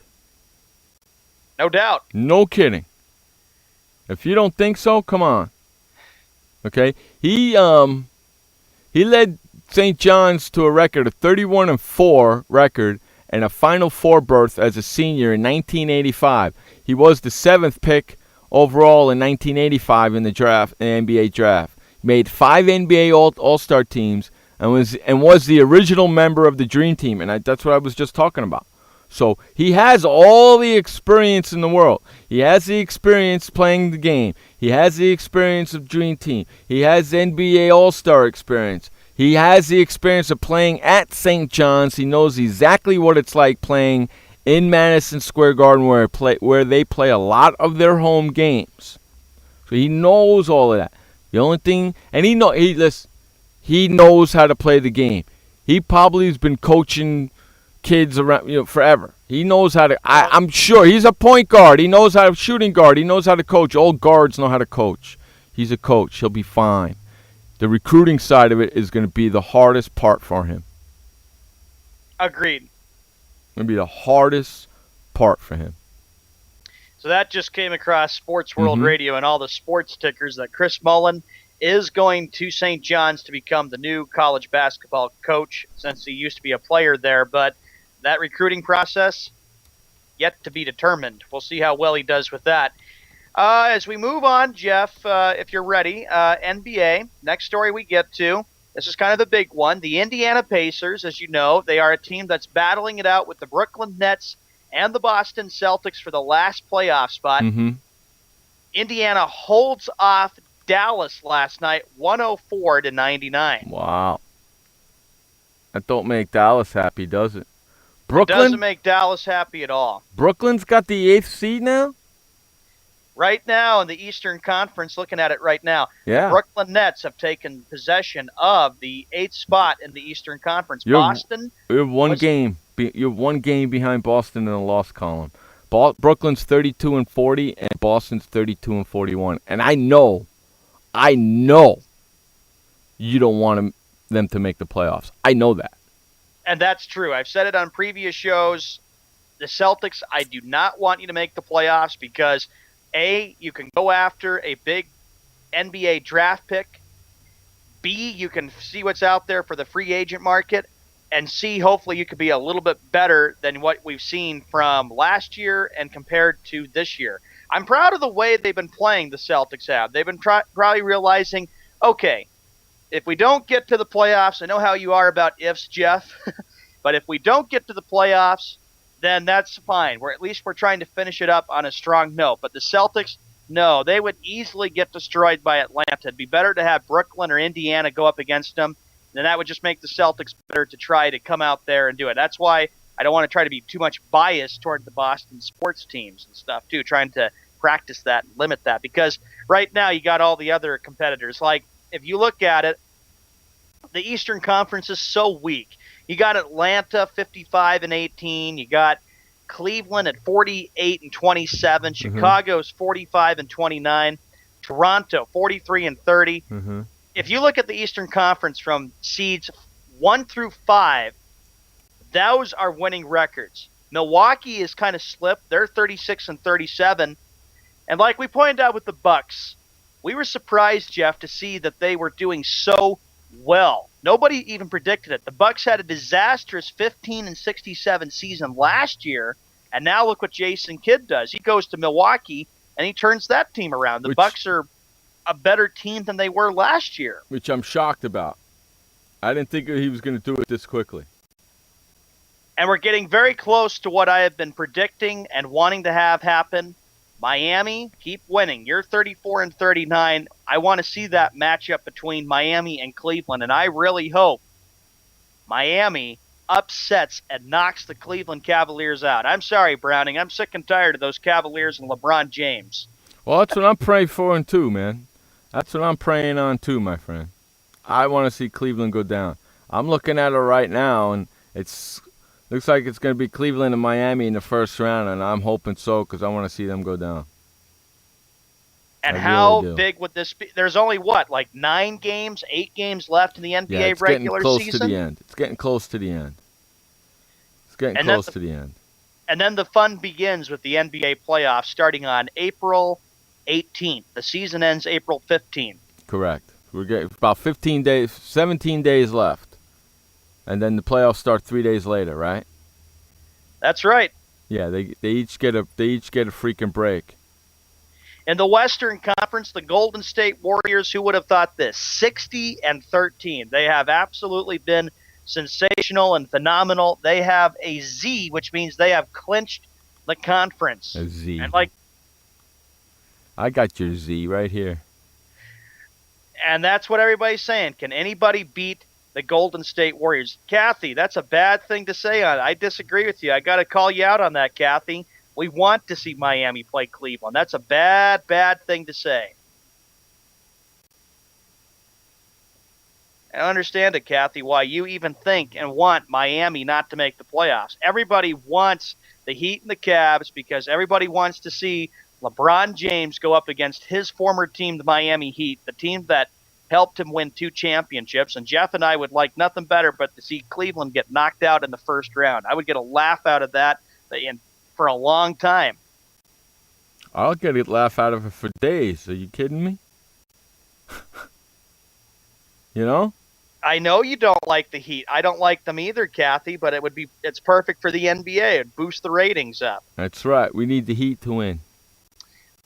No doubt. No kidding. If you don't think so, come on. Okay? He led St. John's to a record of 31-4 record and a Final Four berth as a senior in 1985. He was the 7th pick overall in 1985 in the NBA draft. Made 5 NBA All-Star teams and was the original member of the Dream Team, and that's what I was just talking about. So he has all the experience in the world. He has the experience playing the game. He has the experience of Dream Team. He has NBA All-Star experience. He has the experience of playing at St. John's. He knows exactly what it's like playing in Madison Square Garden, where they play a lot of their home games. So he knows all of that. The only thing, and he knows how to play the game. He probably has been coaching kids around, forever. He knows how to. I'm sure he's a point guard. He knows how to shooting guard. He knows how to coach. All guards know how to coach. He's a coach. He'll be fine. The recruiting side of it is going to be the hardest part for him. Agreed. Going to be the hardest part for him. So that just came across Sports World Radio and all the sports tickers that Chris Mullin is going to St. John's to become the new college basketball coach, since he used to be a player there. But that recruiting process, yet to be determined. We'll see how well he does with that. As we move on, Jeff, if you're ready, NBA, next story we get to. This is kind of the big one. The Indiana Pacers, as you know, they are a team that's battling it out with the Brooklyn Nets and the Boston Celtics for the last playoff spot. Indiana holds off Dallas last night, 104-99. Wow. That don't make Dallas happy, does it? Brooklyn? It doesn't make Dallas happy at all. Brooklyn's got the 8th seed now? Right now in the Eastern Conference, looking at it right now, Yeah. the Brooklyn Nets have taken possession of the 8th spot in the Eastern Conference. Boston. You're one game. You're one game behind Boston in the loss column. Brooklyn's 32-40 and Boston's 32-41. And I know you don't want them to make the playoffs. I know that. And that's true. I've said it on previous shows. The Celtics, I do not want you to make the playoffs because, A, you can go after a big NBA draft pick. B, you can see what's out there for the free agent market. And C, hopefully you could be a little bit better than what we've seen from last year and compared to this year. I'm proud of the way they've been playing, the Celtics have. They've been probably realizing, okay, if we don't get to the playoffs, I know how you are about ifs, Jeff, but if we don't get to the playoffs, then that's fine. At least we're trying to finish it up on a strong note. But the Celtics, no, they would easily get destroyed by Atlanta. It'd be better to have Brooklyn or Indiana go up against them. Then that would just make the Celtics better to try to come out there and do it. That's why I don't want to try to be too much biased toward the Boston sports teams and stuff, too, trying to practice that and limit that. Because right now you got all the other competitors. Like, if you look at it, the Eastern Conference is so weak. You got Atlanta 55-18. You got Cleveland at 48-27. Chicago's 45-29. Toronto 43-30. If you look at the Eastern Conference from seeds 1 through 5, those are winning records. Milwaukee is kind of slipped. They're 36-37. And like we pointed out with the Bucks, we were surprised, Jeff, to see that they were doing so well. Nobody even predicted it. The Bucks had a disastrous 15-67 season last year, and now look what Jason Kidd does. He goes to Milwaukee, and he turns that team around. The Bucks are a better team than they were last year. Which I'm shocked about. I didn't think he was going to do it this quickly. And we're getting very close to what I have been predicting and wanting to have happen. Miami, keep winning. You're 34-39. I want to see that matchup between Miami and Cleveland, and I really hope Miami upsets and knocks the Cleveland Cavaliers out. I'm sorry, Browning. I'm sick and tired of those Cavaliers and LeBron James. Well, that's what I'm praying for, too, man. That's what I'm praying on, too, my friend. I want to see Cleveland go down. I'm looking at it right now, and looks like it's going to be Cleveland and Miami in the first round, and I'm hoping so because I want to see them go down. And how big would this be? There's only, 9 games, 8 games left in the NBA regular season? It's getting close to the end. It's getting close to the end. It's getting close to the end. And then the fun begins with the NBA playoffs starting on April 18th. The season ends April 15th. Correct. We're getting about 17 days left. And then the playoffs start 3 days later, right? That's right. Yeah, they each get a freaking break. In the Western Conference, the Golden State Warriors, who would have thought this? 60-13. They have absolutely been sensational and phenomenal. They have a Z, which means they have clinched the conference. A Z. And I got your Z right here. And that's what everybody's saying. Can anybody beat the Golden State Warriors? Kathy, that's a bad thing to say on it. I disagree with you. I got to call you out on that, Kathy. We want to see Miami play Cleveland. That's a bad, bad thing to say. I don't understand it, Kathy, why you even think and want Miami not to make the playoffs. Everybody wants the Heat and the Cavs because everybody wants to see LeBron James go up against his former team, the Miami Heat, the team that helped him win 2 championships. And Jeff and I would like nothing better but to see Cleveland get knocked out in the first round. I would get a laugh out of that for a long time. I'll get a laugh out of it for days. Are you kidding me? You know? I know you don't like the Heat. I don't like them either, Kathy, but it's perfect for the NBA. It'd boost the ratings up. That's right. We need the Heat to win.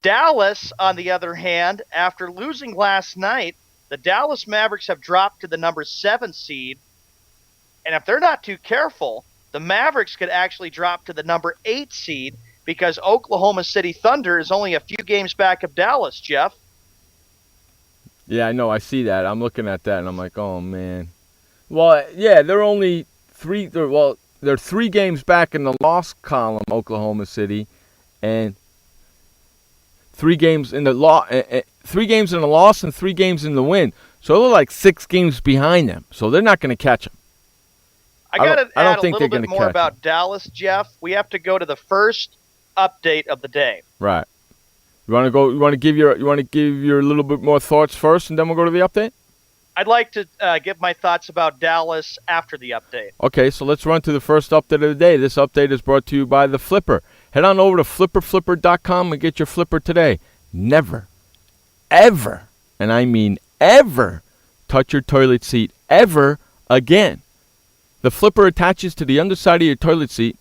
Dallas, on the other hand, after losing last night, the Dallas Mavericks have dropped to the number 7 seed. And if they're not too careful, the Mavericks could actually drop to the number 8 seed because Oklahoma City Thunder is only a few games back of Dallas, Jeff. Yeah, I know. I see that. I'm looking at that, and I'm like, oh, man. Well, yeah, they're only they're 3 games back in the loss column, Oklahoma City, and 3 games in the loss and 3 games in the win. So they're like 6 games behind them. So they're not going to catch them. I got to add a little bit more about Dallas, Jeff. We have to go to the first update of the day. Right. You want to give your little bit more thoughts first, and then we'll go to the update? I'd like to give my thoughts about Dallas after the update. Okay, so let's run to the first update of the day. This update is brought to you by The Flipper. Head on over to flipperflipper.com and get your Flipper today. Never, ever, and I mean ever, touch your toilet seat ever again. The Flipper attaches to the underside of your toilet seat,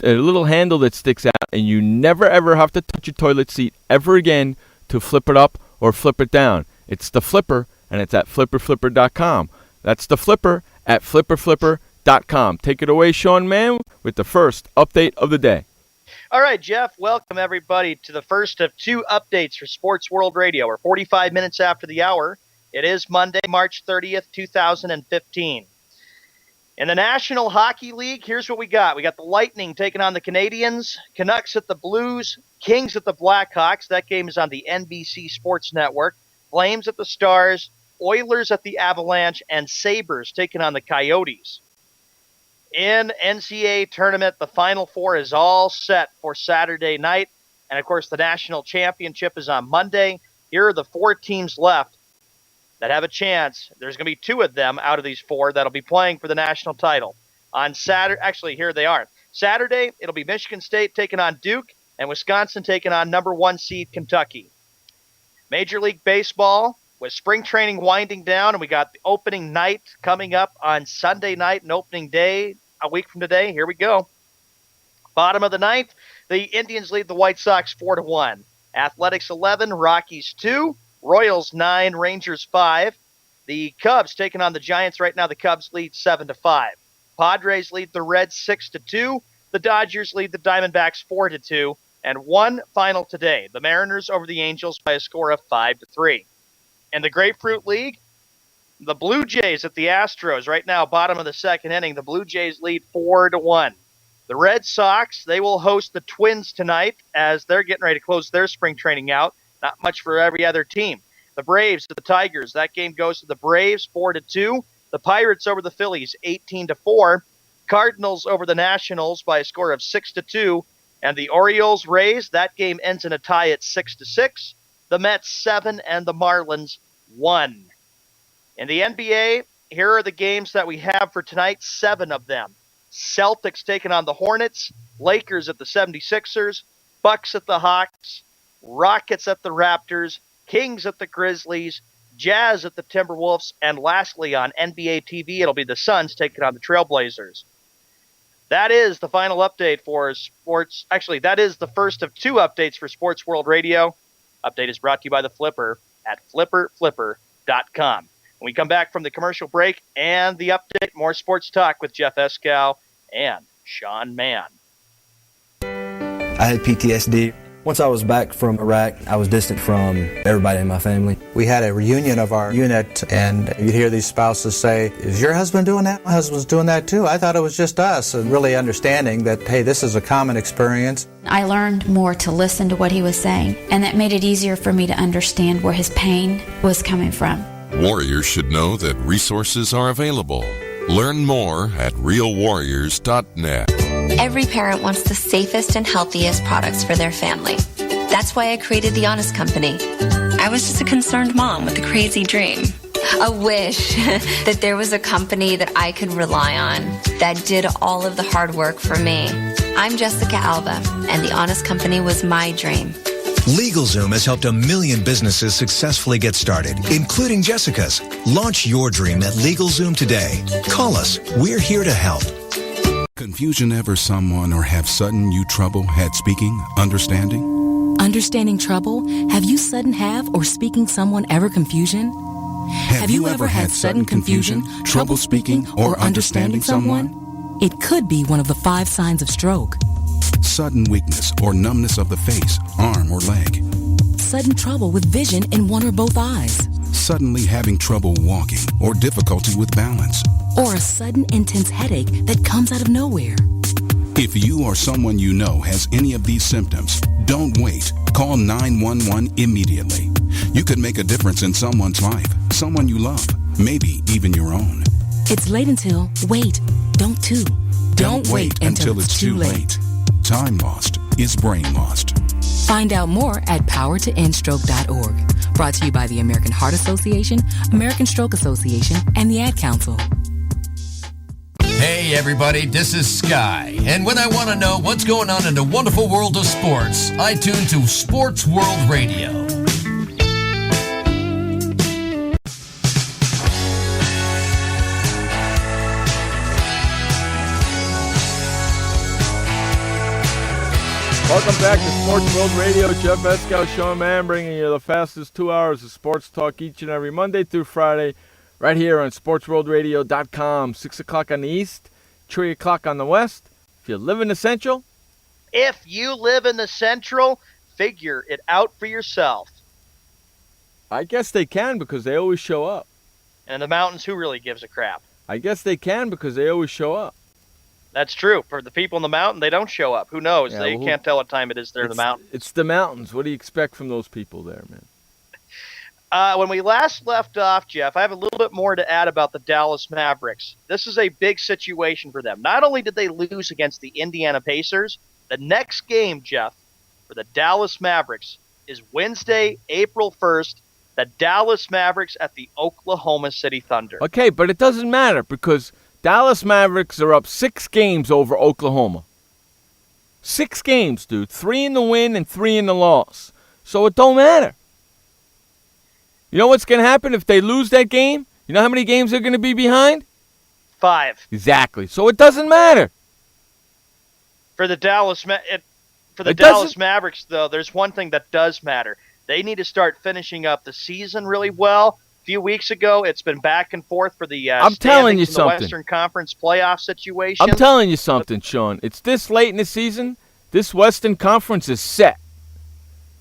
a little handle that sticks out, and you never ever have to touch your toilet seat ever again to flip it up or flip it down. It's The Flipper, and it's at flipperflipper.com. That's The Flipper at flipperflipper.com. Take it away, Sean Mann, with the first update of the day. All right, Jeff, welcome everybody to the first of 2 updates for Sports World Radio. We're 45 minutes after the hour. It is Monday, March 30th, 2015. In the National Hockey League, here's what we got. We got the Lightning taking on the Canadiens, Canucks at the Blues, Kings at the Blackhawks. That game is on the NBC Sports Network. Flames at the Stars, Oilers at the Avalanche, and Sabres taking on the Coyotes. In NCAA tournament, the Final Four is all set for Saturday night. And, of course, the national championship is on Monday. Here are the 4 teams left that have a chance. There's going to be 2 of them out of these 4 that'll be playing for the national title. On Saturday, actually, here they are. Saturday, it'll be Michigan State taking on Duke and Wisconsin taking on number 1 seed Kentucky. Major League Baseball, with spring training winding down, and we got the opening night coming up on Sunday night and opening day a week from today. Here we go. Bottom of the 9th, the Indians lead the White Sox 4-1. Athletics 11, Rockies 2, Royals 9, Rangers 5. The Cubs taking on the Giants right now. The Cubs lead 7-5. Padres lead the Reds 6-2. The Dodgers lead the Diamondbacks 4-2. And one final today. The Mariners over the Angels by a score of 5-3. In the Grapefruit League, the Blue Jays at the Astros right now, bottom of the 2nd inning. The Blue Jays lead 4-1. The Red Sox, they will host the Twins tonight as they're getting ready to close their spring training out. Not much for every other team. The Braves at the Tigers. That game goes to the Braves 4-2. The Pirates over the Phillies 18-4. Cardinals over the Nationals by a score of 6-2. And the Orioles Rays, that game ends in a tie at 6-6. The Mets 7 and the Marlins 1. In the NBA, here are the games that we have for tonight, 7 of them. Celtics taking on the Hornets, Lakers at the 76ers, Bucks at the Hawks, Rockets at the Raptors, Kings at the Grizzlies, Jazz at the Timberwolves, and lastly on NBA TV, it'll be the Suns taking on the Trailblazers. That is the final update for sports. Actually, that is the first of 2 updates for Sports World Radio. Update is brought to you by the Flipper at flipperflipper.com. When we come back from the commercial break and the update, more sports talk with Jeff Eskow and Sean Mann. I had PTSD. Once I was back from Iraq, I was distant from everybody in my family. We had a reunion of our unit, and you'd hear these spouses say, "Is your husband doing that? My husband's doing that too. I thought it was just us." And really understanding that, hey, this is a common experience. I learned more to listen to what he was saying, and that made it easier for me to understand where his pain was coming from. Warriors should know that resources are available. Learn more at realwarriors.net. Every parent wants the safest and healthiest products for their family. That's why I created The Honest Company. I was just a concerned mom with a crazy dream. A wish that there was a company that I could rely on that did all of the hard work for me. I'm Jessica Alba, and The Honest Company was my dream. LegalZoom has helped 1 million businesses successfully get started, including Jessica's. Launch your dream at LegalZoom today. Call us. We're here to help. Confusion ever someone or have sudden you trouble had speaking, understanding? Understanding trouble? Have you sudden have or speaking someone ever confusion? Have you ever had sudden confusion, trouble speaking, or understanding someone? It could be one of the 5 signs of stroke. Sudden weakness or numbness of the face, arm, or leg. Sudden trouble with vision in one or both eyes. Suddenly having trouble walking or difficulty with balance. Or a sudden intense headache that comes out of nowhere. If you or someone you know has any of these symptoms, don't wait. Call 911 immediately. You could make a difference in someone's life, someone you love, maybe even your own. It's late until, wait, don't too. Don't wait until it's too late. Time lost is brain lost. Find out more at powertoendstroke.org. Brought to you by the American Heart Association, American Stroke Association, and the Ad Council. Hey everybody, this is Sky. And when I want to know what's going on in the wonderful world of sports, I tune to Sports World Radio. Welcome back to Sports World Radio. Jeff Eskow, Sean Mann, bringing you the fastest 2 hours of sports talk each and every Monday through Friday, right here on SportsWorldRadio.com. 6 o'clock on the east, 3 o'clock on the west. If you live in the central, figure it out for yourself. I guess they can because they always show up. And in the mountains, who really gives a crap? I guess they can because they always show up. That's true. For the people in the mountain, they don't show up. Who knows? Yeah, they can't tell what time it is there in the mountain. It's the mountains. What do you expect from those people there, man? When we last left off, Jeff, I have a little bit more to add about the Dallas Mavericks. This is a big situation for them. Not only did they lose against the Indiana Pacers, the next game, Jeff, for the Dallas Mavericks is Wednesday, April 1st, the Dallas Mavericks at the Oklahoma City Thunder. Okay, but it doesn't matter because Dallas Mavericks are up 6 games over Oklahoma. 6 games, dude. 3 in the win and 3 in the loss. So it don't matter. You know what's going to happen if they lose that game? You know how many games they're going to be behind? 5. Exactly. So it doesn't matter. For the Dallas Mavericks, though, there's one thing that does matter. They need to start finishing up the season really well. A few weeks ago, it's been back and forth for the I'm telling you the something. Western Conference playoff situation. I'm telling you something, Sean. It's this late in the season. This Western Conference is set.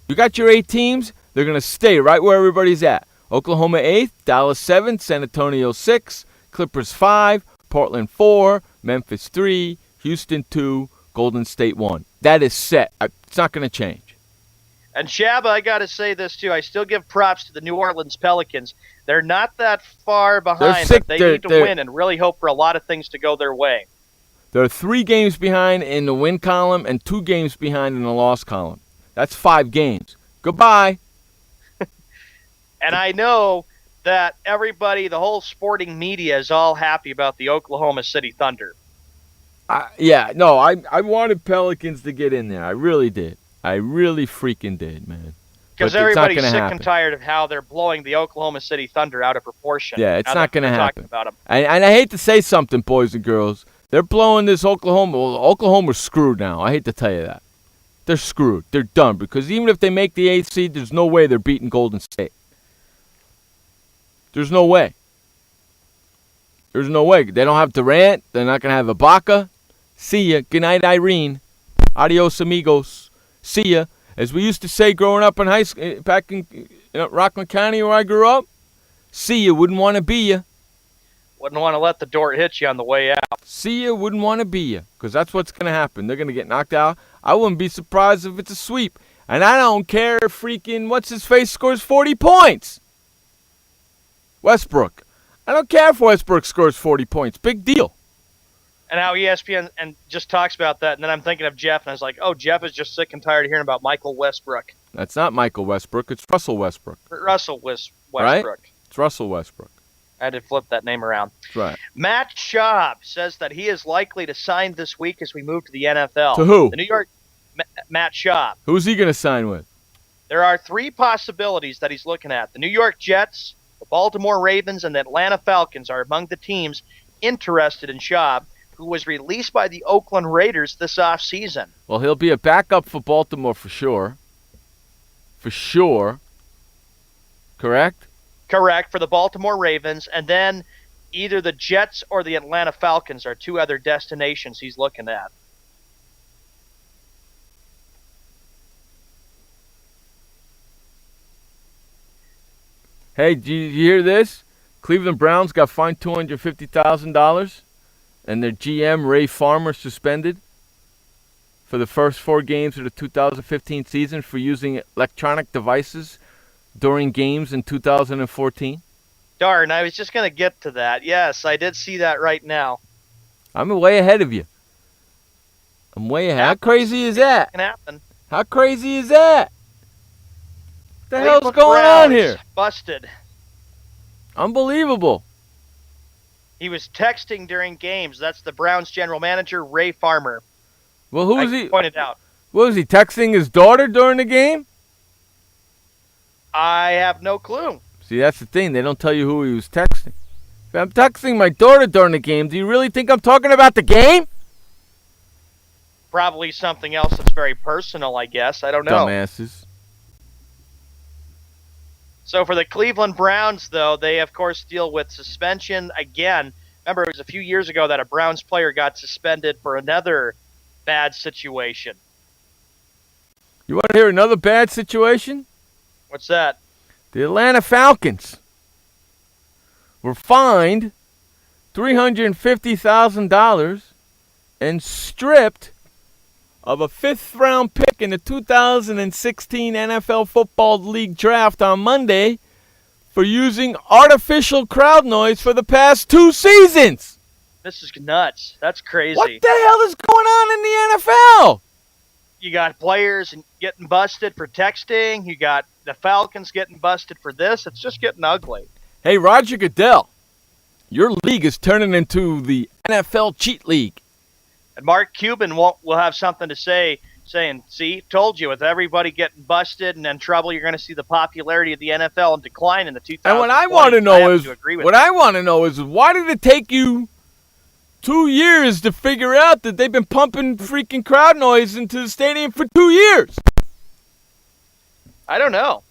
You got your 8 teams. They're going to stay right where everybody's at. Oklahoma 8th, Dallas 7th, San Antonio 6, Clippers 5, Portland 4, Memphis 3, Houston 2, Golden State 1. That is set. It's not going to change. And Shabba, I got to say this too. I still give props to the New Orleans Pelicans. They're not that far behind, but they need to win and really hope for a lot of things to go their way. They're 3 games behind in the win column and 2 games behind in the loss column. That's 5 games. Goodbye. And I know that everybody, the whole sporting media, is all happy about the Oklahoma City Thunder. I wanted Pelicans to get in there. I really did. I really freaking did, man. Because everybody's sick and tired of how they're blowing the Oklahoma City Thunder out of proportion. Yeah, it's not going to happen. About them. And I hate to say something, boys and girls. They're blowing this Oklahoma. Well, Oklahoma's screwed now. I hate to tell you that. they're screwed. They're done because even if they make the 8th seed, there's no way they're beating Golden State. There's no way. There's no way. They don't have Durant. They're not going to have Ibaka. See ya. Good night, Irene. Adios, amigos. See ya. As we used to say growing up in high school, back in Rockland County where I grew up, see ya, wouldn't want to be ya. Wouldn't want to let the door hit you on the way out. See ya, wouldn't want to be ya. Because that's what's going to happen. They're going to get knocked out. I wouldn't be surprised if it's a sweep. And I don't care if freaking what's-his-face scores 40 points. Westbrook. I don't care if Westbrook scores 40 points. Big deal. And how ESPN and just talks about that, and then I'm thinking of Jeff, and I was like, oh, Jeff is just sick and tired of hearing about Michael Westbrook. That's not Michael Westbrook. It's Russell Westbrook. Westbrook. Right? It's Russell Westbrook. I had to flip that name around. That's right. Matt Schaub says that he is likely to sign this week as we move to the NFL. To who? The New York Matt Schaub. Who's he going to sign with? There are 3 possibilities that he's looking at. The New York Jets, the Baltimore Ravens, and the Atlanta Falcons are among the teams interested in Schaub, who was released by the Oakland Raiders this offseason. Well, he'll be a backup for Baltimore for sure. For sure. Correct? Correct, for the Baltimore Ravens. And then either the Jets or the Atlanta Falcons are 2 other destinations he's looking at. Hey, did you hear this? Cleveland Browns got fined $250,000, and their GM, Ray Farmer, suspended for the first 4 games of the 2015 season for using electronic devices during games in 2014. Darn, I was just going to get to that. Yes, I did see that right now. I'm way ahead of you. I'm way ahead. How crazy is that? It can happen. How crazy is that? What the hell's Cleveland going on Browns here? Busted. Unbelievable. He was texting during games. That's the Browns general manager, Ray Farmer. Well, who was he? Pointed out. Was he texting his daughter during the game? I have no clue. See, that's the thing. They don't tell you who he was texting. If I'm texting my daughter during the game, do you really think I'm talking about the game? Probably something else that's very personal, I guess. I don't know. Dumbasses. So for the Cleveland Browns, though, they, of course, deal with suspension again. Remember, it was a few years ago that a Browns player got suspended for another bad situation. You want to hear another bad situation? What's that? The Atlanta Falcons were fined $350,000 and stripped of a 5th-round pick in the 2016 NFL Football League draft on Monday for using artificial crowd noise for the past 2 seasons. This is nuts. That's crazy. What the hell is going on in the NFL? You got players getting busted for texting. You got the Falcons getting busted for this. It's just getting ugly. Hey, Roger Goodell, your league is turning into the NFL cheat league. And Mark Cuban will have something to say, saying, see, told you, with everybody getting busted and in trouble, you're going to see the popularity of the NFL in decline in the 2020s. And what I want to know is, why did it take you 2 years to figure out that they've been pumping freaking crowd noise into the stadium for 2 years? I don't know.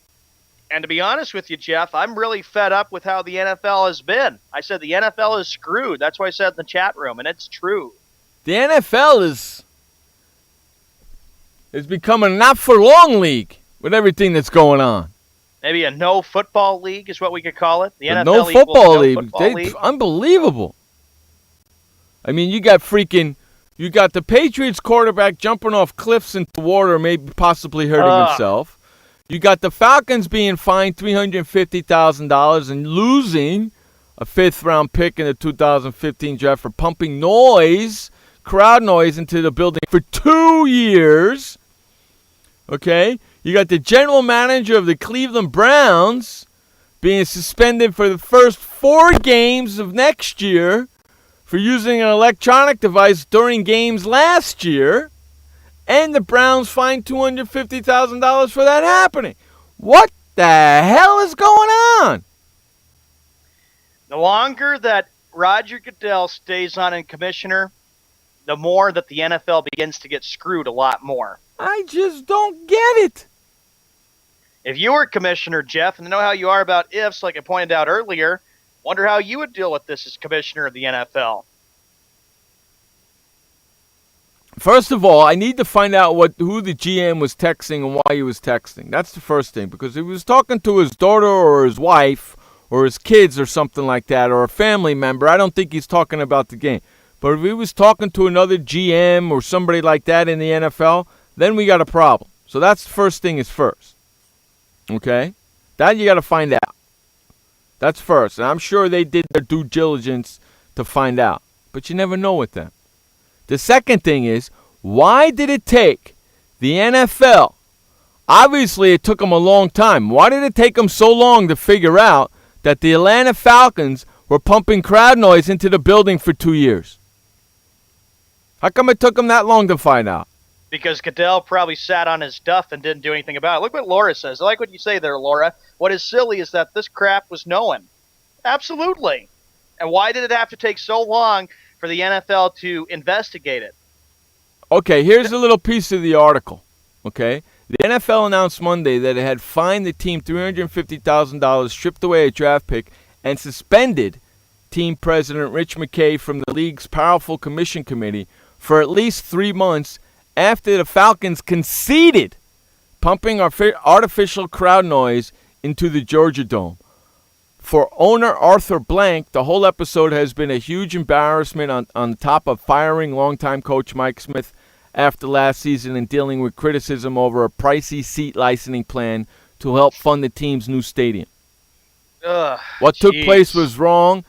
And to be honest with you, Jeff, I'm really fed up with how the NFL has been. I said the NFL is screwed. That's what I said in the chat room, and it's true. The NFL is becoming a not-for-long league with everything that's going on. Maybe a no-football league is what we could call it. The NFL no football league. Unbelievable. I mean, you got the Patriots quarterback jumping off cliffs into water, maybe possibly hurting himself. You got the Falcons being fined $350,000 and losing a 5th-round pick in the 2015 draft for pumping crowd noise into the building for 2 years. Okay? You got the general manager of the Cleveland Browns being suspended for the first 4 games of next year for using an electronic device during games last year. And the Browns fined $250,000 for that happening. What the hell is going on? The longer that Roger Goodell stays on in commissioner, the more that the NFL begins to get screwed a lot more. I just don't get it. If you were commissioner, Jeff, and I know how you are about ifs, like I pointed out earlier, wonder how you would deal with this as commissioner of the NFL. First of all, I need to find out who the GM was texting and why he was texting. That's the first thing, because if he was talking to his daughter or his wife or his kids or something like that, or a family member, I don't think he's talking about the game. But if he was talking to another GM or somebody like that in the NFL, then we got a problem. So that's the first thing is first. Okay? That you got to find out. That's first. And I'm sure they did their due diligence to find out. But you never know with them. The second thing is, why did it take the NFL? Obviously, it took them a long time. Why did it take them so long to figure out that the Atlanta Falcons were pumping crowd noise into the building for 2 years? How come it took them that long to find out? Because Goodell probably sat on his duff and didn't do anything about it. Look what Laura says. I like what you say there, Laura. What is silly is that this crap was known. Absolutely. And why did it have to take so long for the NFL to investigate it? Okay, here's a little piece of the article. Okay? The NFL announced Monday that it had fined the team $350,000, stripped away a draft pick, and suspended team president Rich McKay from the league's powerful commission committee for at least 3 months after the Falcons conceded pumping artificial crowd noise into the Georgia Dome. For owner Arthur Blank, the whole episode has been a huge embarrassment on top of firing longtime coach Mike Smith after last season and dealing with criticism over a pricey seat licensing plan to help fund the team's new stadium. What took place was wrong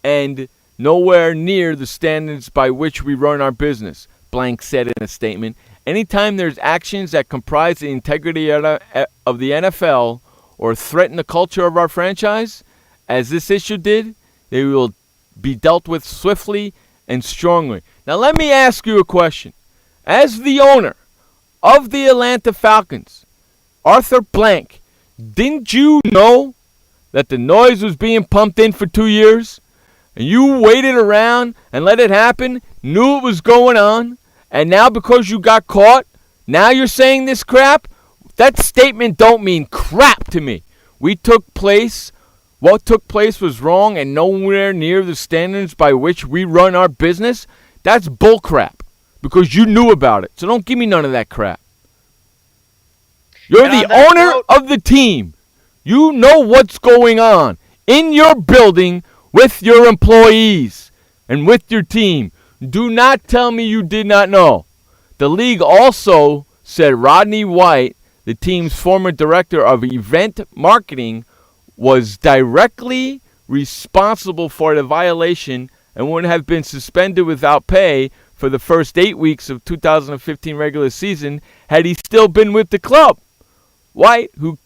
and nowhere near the standards by which we run our business, Blank said in a statement. Anytime there's actions that comprise the integrity of the NFL or threaten the culture of our franchise, as this issue did, they will be dealt with swiftly and strongly. Now let me ask you a question. As the owner of the Atlanta Falcons, Arthur Blank, didn't you know that the noise was being pumped in for 2 years? And you waited around and let it happen, knew it was going on, and now because you got caught, now you're saying this crap? That statement don't mean crap to me. What took place was wrong and nowhere near the standards by which we run our business. That's bullcrap because you knew about it. So don't give me none of that crap. You're the owner of the team. You know what's going on in your building with your employees and with your team. Do not tell me you did not know. The league also said Rodney White, the team's former director of event marketing, was directly responsible for the violation and would have been suspended without pay for the first 8 weeks of 2015 regular season had he still been with the club. White, who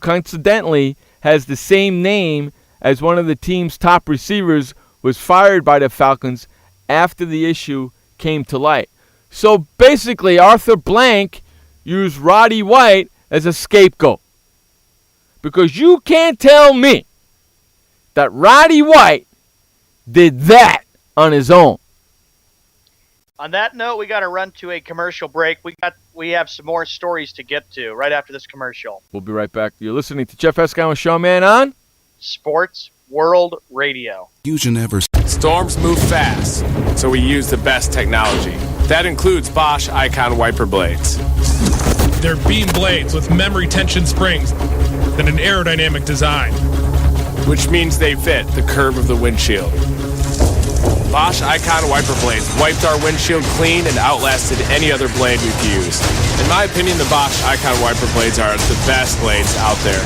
coincidentally has the same name as one of the team's top receivers, was fired by the Falcons after the issue came to light. So basically, Arthur Blank used Roddy White as a scapegoat. Because you can't tell me that Roddy White did that on his own. On that note, we got to run to a commercial break. We have some more stories to get to right after this commercial. We'll be right back. You're listening to Jeff Escow and Sean Mann on Sports World Radio. Storms move fast, so we use the best technology. That includes Bosch Icon wiper blades. They're beam blades with memory tension springs and an aerodynamic design, which means they fit the curve of the windshield. Bosch Icon wiper blades wiped our windshield clean and outlasted any other blade we've used. In my opinion, the Bosch Icon wiper blades are the best blades out there.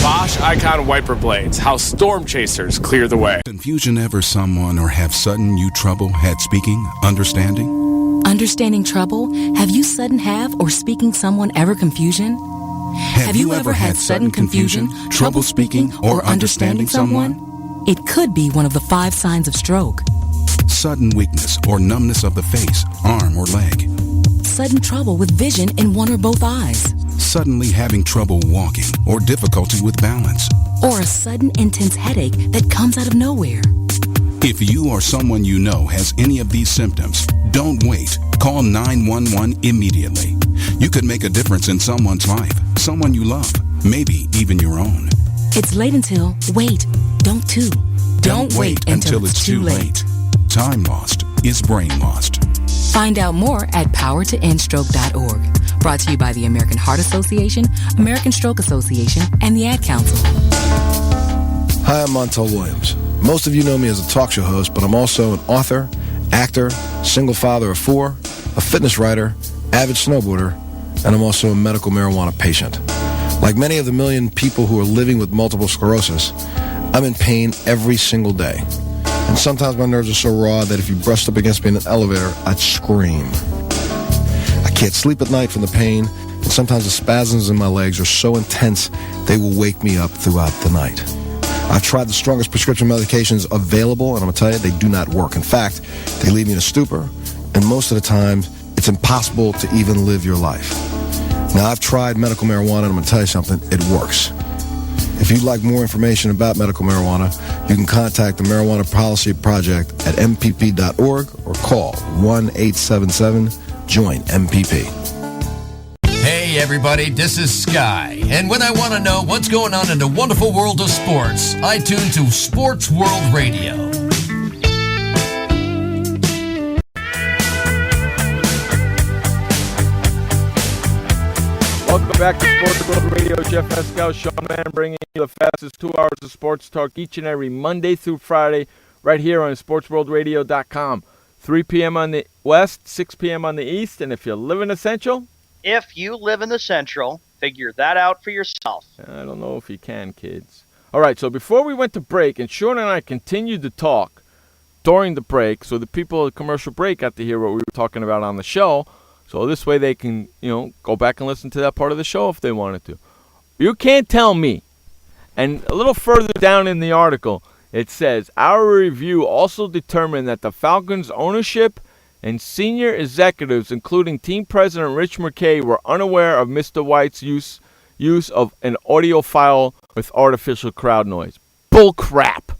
Bosch Icon wiper blades, how storm chasers clear the way. Confusion ever someone or have sudden you trouble had speaking, understanding? Understanding trouble? Have you sudden have or speaking someone ever confusion? Have you ever had sudden confusion, trouble speaking, or understanding someone? It could be one of the 5 signs of stroke. Sudden weakness or numbness of the face, arm, or leg. Sudden trouble with vision in one or both eyes. Suddenly having trouble walking or difficulty with balance. Or a sudden intense headache that comes out of nowhere. If you or someone you know has any of these symptoms, don't wait. Call 911 immediately. You could make a difference in someone's life, someone you love, maybe even your own. It's late until wait. Don't too. Don't wait until it's too late. Time lost is brain lost. Find out more at powertoendstroke.org. Brought to you by the American Heart Association, American Stroke Association, and the Ad Council. Hi, I'm Montel Williams. Most of you know me as a talk show host, but I'm also an author, actor, single father of 4, a fitness writer, avid snowboarder, and I'm also a medical marijuana patient. Like many of the million people who are living with multiple sclerosis, I'm in pain every single day. And sometimes my nerves are so raw that if you brushed up against me in an elevator, I'd scream. I can't sleep at night from the pain, and sometimes the spasms in my legs are so intense they will wake me up throughout the night. I've tried the strongest prescription medications available, and I'm going to tell you, they do not work. In fact, they leave me in a stupor, and most of the time, it's impossible to even live your life. Now, I've tried medical marijuana, and I'm going to tell you something, it works. If you'd like more information about medical marijuana, you can contact the Marijuana Policy Project at mpp.org or call 1-877-JOIN-MPP. Hey everybody, this is Sky, and when I want to know what's going on in the wonderful world of sports, I tune to Sports World Radio. Welcome back to Sports World Radio. Jeff Pascal, Sean Mann, bringing you the fastest 2 hours of sports talk each and every Monday through Friday, right here on SportsWorldRadio.com. 3 p.m. on the West, 6 p.m. on the East, and if you live in the Central, If you live in the Central, figure that out for yourself. I don't know if you can, kids. All right, so before we went to break, and Sean and I continued to talk during the break, so the people at the commercial break got to hear what we were talking about on the show, so this way they can, go back and listen to that part of the show if they wanted to. You can't tell me. And a little further down in the article, it says, our review also determined that the Falcons' ownership and senior executives, including team president Rich McKay, were unaware of Mr. White's use of an audio file with artificial crowd noise. Bull crap.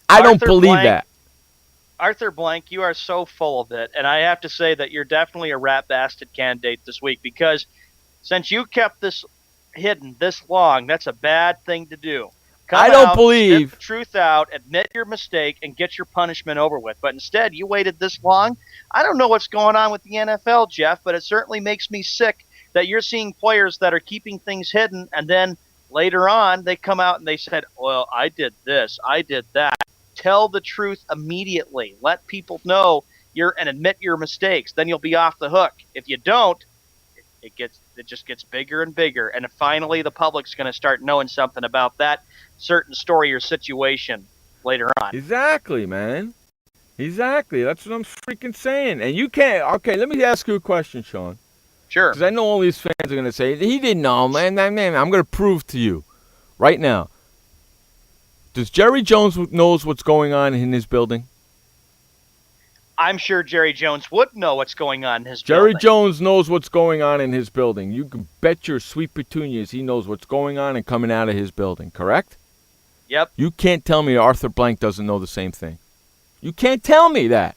I don't believe that. Arthur Blank, you are so full of it, and I have to say that you're definitely a rat bastard candidate this week, because since you kept this hidden this long, that's a bad thing to do. I don't believe. Spit the truth out, admit your mistake, and get your punishment over with. But instead, you waited this long. I don't know what's going on with the NFL, Jeff, but it certainly makes me sick that you're seeing players that are keeping things hidden, and then later on, they come out and they said, well, I did this, I did that. Tell the truth immediately. Let people know and admit your mistakes. Then you'll be off the hook. If you don't, it just gets bigger and bigger. And finally, the public's going to start knowing something about that certain story or situation later on. Exactly, man. Exactly. That's what I'm freaking saying. And you can't. Okay, let me ask you a question, Sean. Sure. Because I know all these fans are going to say, he didn't know, man. I'm going to prove to you right now. Does Jerry Jones knows what's going on in his building? I'm sure Jerry Jones would know what's going on in his Jerry building. Jones knows what's going on in his building. You can bet your sweet petunias he knows what's going on and coming out of his building, correct? Yep. You can't tell me Arthur Blank doesn't know the same thing. You can't tell me that.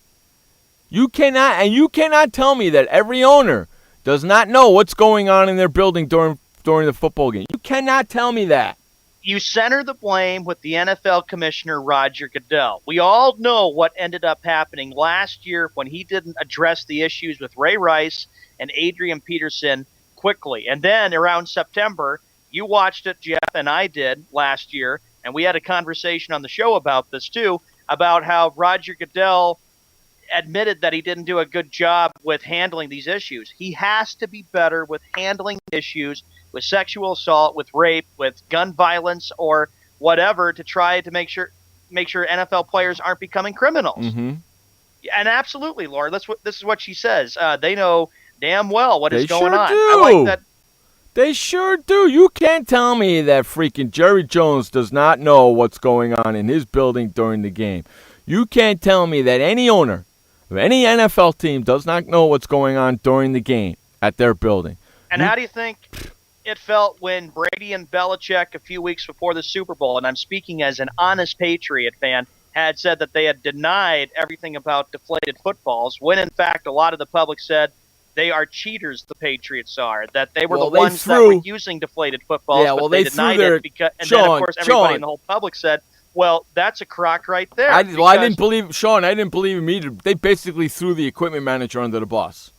You cannot tell me that every owner does not know what's going on in their building during the football game. You cannot tell me that. You center the blame with the NFL commissioner, Roger Goodell. We all know what ended up happening last year when he didn't address the issues with Ray Rice and Adrian Peterson quickly. And then around September, you watched it, Jeff, and I did last year, and we had a conversation on the show about this too, about how Roger Goodell admitted that he didn't do a good job with handling these issues. He has to be better with handling issues with sexual assault, with rape, with gun violence, or whatever, to try to make sure NFL players aren't becoming criminals. Mm-hmm. And absolutely, Laura, this is what she says. They know damn well what is going on. Do. I like that. They sure do. You can't tell me that freaking Jerry Jones does not know what's going on in his building during the game. You can't tell me that any owner of any NFL team does not know what's going on during the game at their building. And how do you think it felt when Brady and Belichick a few weeks before the Super Bowl, and I'm speaking as an honest Patriot fan, had said that they had denied everything about deflated footballs, when in fact a lot of the public said they are cheaters, the Patriots are, that they were the ones that were using deflated footballs, but they denied it because, and then of course everybody in the whole public said, well, that's a crock right there. I didn't believe, Sean, I didn't believe him either. They basically threw the equipment manager under the bus.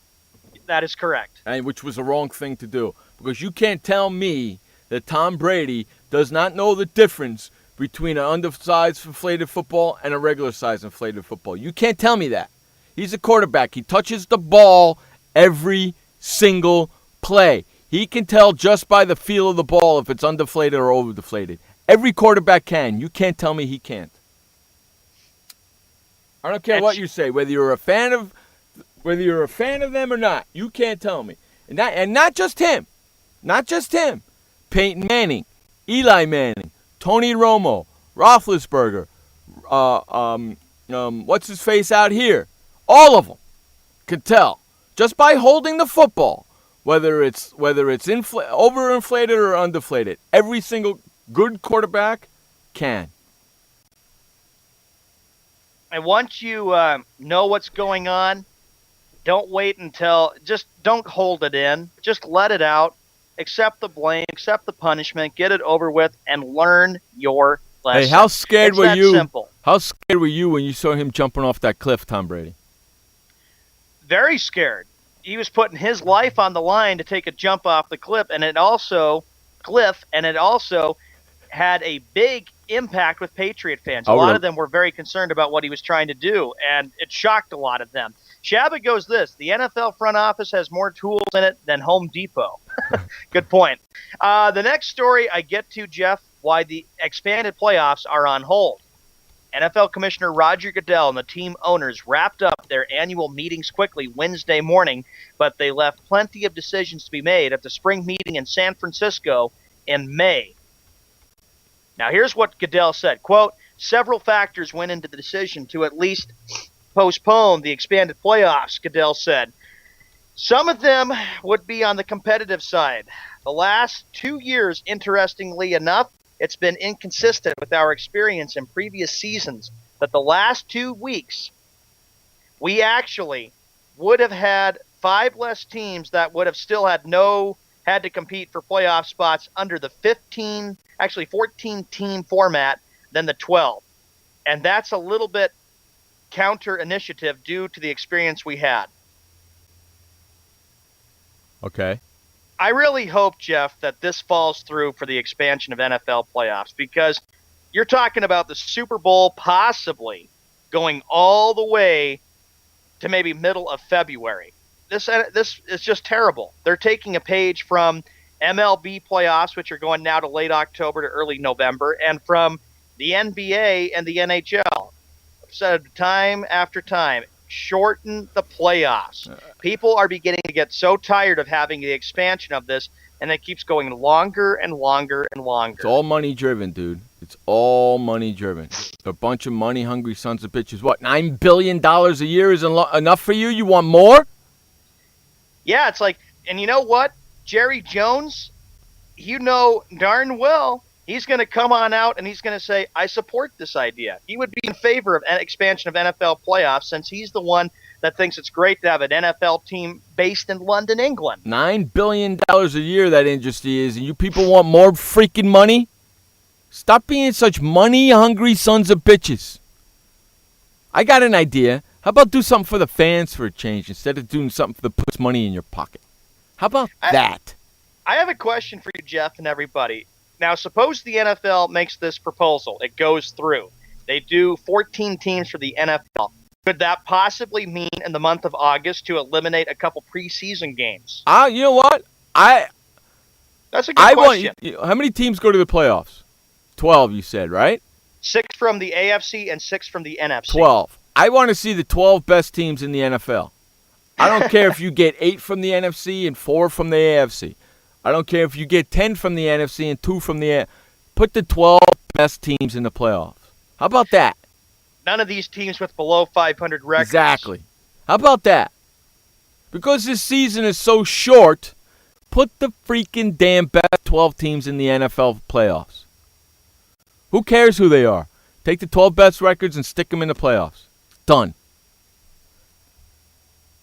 That is correct. And which was the wrong thing to do. Because you can't tell me that Tom Brady does not know the difference between an undersized inflated football and a regular size inflated football. You can't tell me that. He's a quarterback. He touches the ball every single play. He can tell just by the feel of the ball if it's undeflated or overdeflated. Every quarterback can. You can't tell me he can't. I don't care what you say, whether you're a fan of them or not. You can't tell me. And not just him. Not just him. Peyton Manning, Eli Manning, Tony Romo, Roethlisberger, what's his face out here? All of them can tell just by holding the football whether it's overinflated or undeflated. Every single good quarterback can. And once you know what's going on, don't wait until, just don't hold it in. Just let it out. Accept the blame, accept the punishment, get it over with, and learn your lesson. Hey, how scared were you? Simple. How scared were you when you saw him jumping off that cliff, Tom Brady? Very scared. He was putting his life on the line to take a jump off the cliff, and it also had a big impact with Patriot fans. A lot of them were very concerned about what he was trying to do, and it shocked a lot of them. Shabbat goes this: the NFL front office has more tools in it than Home Depot. Good point. The next story I get to, Jeff, why the expanded playoffs are on hold. NFL Commissioner Roger Goodell and the team owners wrapped up their annual meetings quickly Wednesday morning, but they left plenty of decisions to be made at the spring meeting in San Francisco in May. Now, here's what Goodell said, quote, several factors went into the decision to at least postpone the expanded playoffs, Goodell said. Some of them would be on the competitive side. The last 2 years, interestingly enough, it's been inconsistent with our experience in previous seasons that the last 2 weeks, we actually would have had 5 less teams that would have still had to compete for playoff spots under the 14-team format than the 12. And that's a little bit counter-initiative due to the experience we had. Okay. I really hope, Jeff, that this falls through for the expansion of NFL playoffs, because you're talking about the Super Bowl possibly going all the way to maybe middle of February. This is just terrible. They're taking a page from MLB playoffs, which are going now to late October to early November, and from the NBA and the NHL. I've said time after time, shorten the playoffs. People are beginning to get so tired of having the expansion of this, and it keeps going longer and longer and longer. It's all money driven, dude. It's all money driven. A bunch of money hungry sons of bitches. What, $9 billion a year is enough for you? You want more? Yeah, it's like, and you know what? Jerry Jones, you know darn well he's going to come on out and he's going to say, I support this idea. He would be in favor of an expansion of NFL playoffs, since he's the one that thinks it's great to have an NFL team based in London, England. $9 billion a year that industry is, and you people want more freaking money? Stop being such money-hungry sons of bitches. I got an idea. How about do something for the fans for a change instead of doing something that puts money in your pocket? How about that? I have a question for you, Jeff, and everybody. Now, suppose the NFL makes this proposal. It goes through. They do 14 teams for the NFL. Could that possibly mean in the month of August to eliminate a couple preseason games? You know what? That's a good question. How many teams go to the playoffs? 12, you said, right? 6 from the AFC and 6 from the NFC. 12. I want to see the 12 best teams in the NFL. I don't care if you get 8 from the NFC and 4 from the AFC. I don't care if you get 10 from the NFC and 2 from the AFC. Put the 12 best teams in the playoffs. How about that? None of these teams with below 500 records. Exactly. How about that? Because this season is so short, put the freaking damn best 12 teams in the NFL playoffs. Who cares who they are? Take the 12 best records and stick them in the playoffs. Done.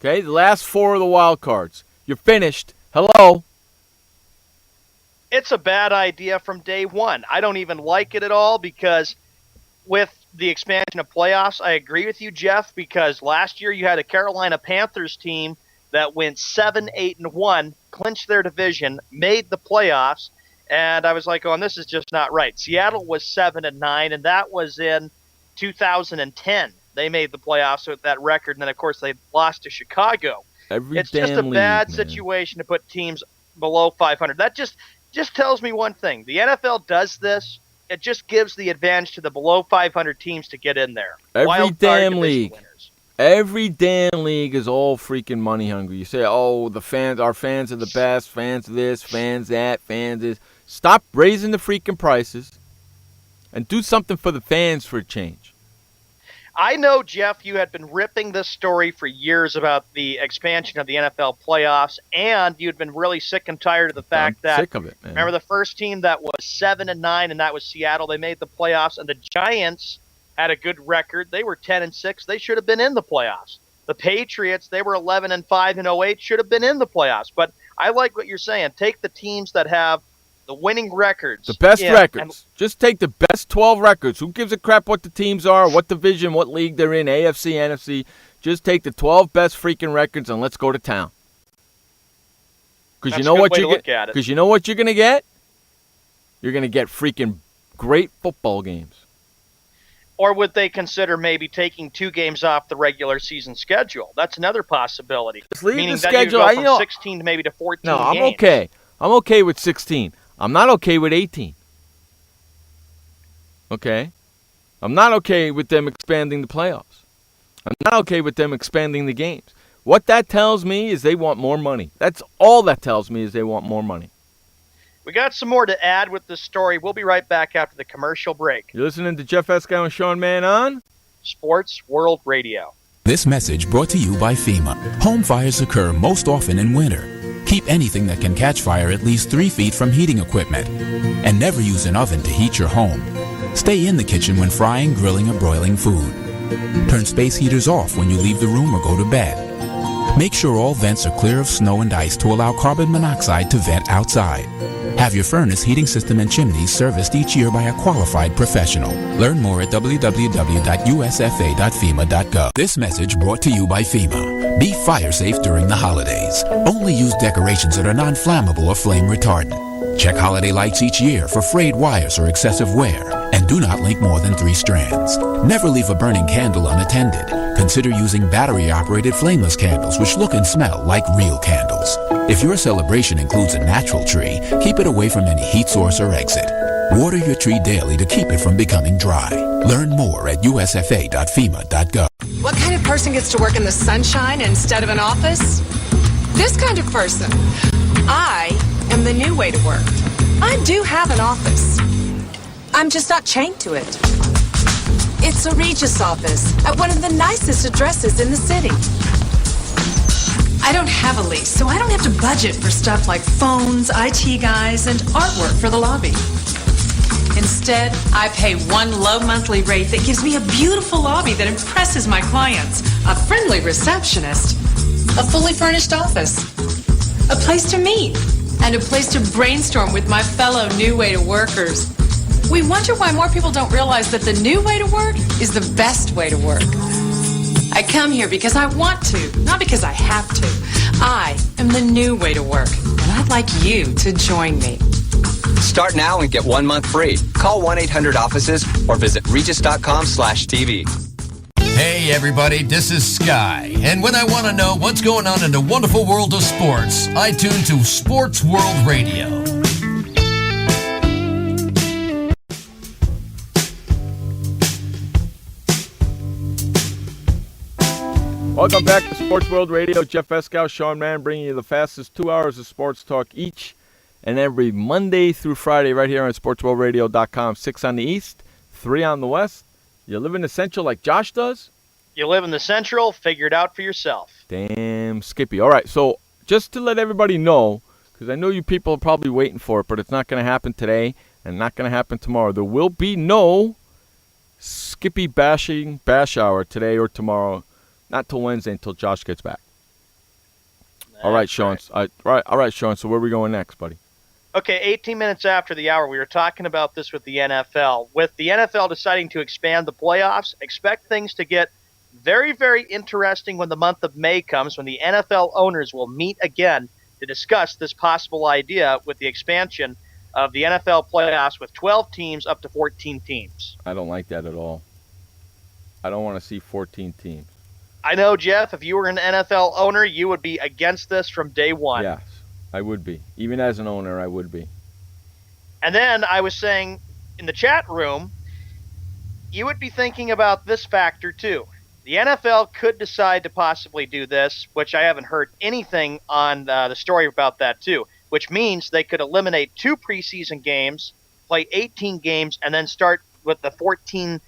Okay, the last 4 of the wild cards. You're finished. Hello? It's a bad idea from day one. I don't even like it at all because with the expansion of playoffs, I agree with you, Jeff, because last year you had a Carolina Panthers team that went 7-8-1, clinched their division, made the playoffs, and I was like, oh, and this is just not right. Seattle was 7-9, and that was in 2010. They made the playoffs with that record, and then, of course, they lost to Chicago. It's just a bad situation to put teams below 500. That just tells me one thing. The NFL does this. It just gives the advantage to the below 500 teams to get in there. Every damn league. Every damn league is all freaking money hungry. You say, oh, our fans are the best, fans this, fans that, fans this. Stop raising the freaking prices and do something for the fans for a change. I know, Jeff, you had been ripping this story for years about the expansion of the NFL playoffs, and you'd been really sick and tired of the fact that, sick of it, man. Remember the first team that was 7-9, and that was Seattle. They made the playoffs, and the Giants had a good record. They were 10-6. They should have been in the playoffs. The Patriots, they were 11-5 in 08, should have been in the playoffs. But I like what you're saying. Take the teams that have the winning records. The best records. Just take the best 12 records. Who gives a crap what the teams are, what division, what league they're in, AFC, NFC. Just take the 12 best freaking records and let's go to town. Because you know what you're going to get? You're going to get freaking great football games. Or would they consider maybe taking 2 games off the regular season schedule? That's another possibility. Just leave Meaning the schedule. That you go from 16 to maybe to 14 No, I'm games. okay. I'm okay with 16. I'm not okay with 18. Okay? I'm not okay with them expanding the playoffs. I'm not okay with them expanding the games. What that tells me is they want more money. That's all that tells me is they want more money. We got some more to add with this story. We'll be right back after the commercial break. You're listening to Jeff Escow and Sean Mann on Sports World Radio. This message brought to you by FEMA. Home fires occur most often in winter. Keep anything that can catch fire at least 3 feet from heating equipment. And never use an oven to heat your home. Stay in the kitchen when frying, grilling, or broiling food. Turn space heaters off when you leave the room or go to bed. Make sure all vents are clear of snow and ice to allow carbon monoxide to vent outside. Have your furnace, heating system, and chimneys serviced each year by a qualified professional. Learn more at www.usfa.fema.gov. This message brought to you by FEMA. Be fire safe during the holidays. Only use decorations that are non-flammable or flame retardant. Check holiday lights each year for frayed wires or excessive wear. And do not link more than 3 strands. Never leave a burning candle unattended. Consider using battery-operated flameless candles which look and smell like real candles. If your celebration includes a natural tree, keep it away from any heat source or exit. Water your tree daily to keep it from becoming dry. Learn more at usfa.fema.gov. What kind of person gets to work in the sunshine instead of an office? This kind of person. I am the new way to work. I do have an office. I'm just not chained to it. It's a Regis office at one of the nicest addresses in the city. I don't have a lease, so I don't have to budget for stuff like phones, IT guys, and artwork for the lobby. Instead, I pay one low monthly rate that gives me a beautiful lobby that impresses my clients, a friendly receptionist, a fully furnished office, a place to meet, and a place to brainstorm with my fellow new way to workers. We wonder why more people don't realize that the new way to work is the best way to work. I come here because I want to, not because I have to. I am the new way to work, and I'd like you to join me. Start now and get 1 month free. Call 1-800-OFFICES or visit regis.com/TV. Hey everybody, this is Sky, and when I want to know what's going on in the wonderful world of sports, I tune to Sports World Radio. Welcome back to Sports World Radio. Jeff Escow, Sean Mann, bringing you the fastest 2 hours of sports talk each and every Monday through Friday right here on SportsWorldRadio.com. 6 on the East, 3 on the West. You live in the Central like Josh does? You live in the Central, figure it out for yourself. Damn, Skippy. All right, so just to let everybody know, because I know you people are probably waiting for it, but it's not going to happen today and not going to happen tomorrow. There will be no Skippy bash hour today or tomorrow. Not till Wednesday until Josh gets back. All right, Sean. All right, Sean. So where are we going next, buddy? Okay, 18 minutes after the hour, we were talking about this with the NFL. With the NFL deciding to expand the playoffs, expect things to get very, very interesting when the month of May comes, when the NFL owners will meet again to discuss this possible idea with the expansion of the NFL playoffs with 12 teams up to 14 teams. I don't like that at all. I don't want to see 14 teams. I know, Jeff, if you were an NFL owner, you would be against this from day one. Yes, I would be. Even as an owner, I would be. And then I was saying in the chat room, you would be thinking about this factor too. The NFL could decide to possibly do this, which I haven't heard anything on the story about that too, which means they could eliminate 2 preseason games, play 18 games, and then start with the 14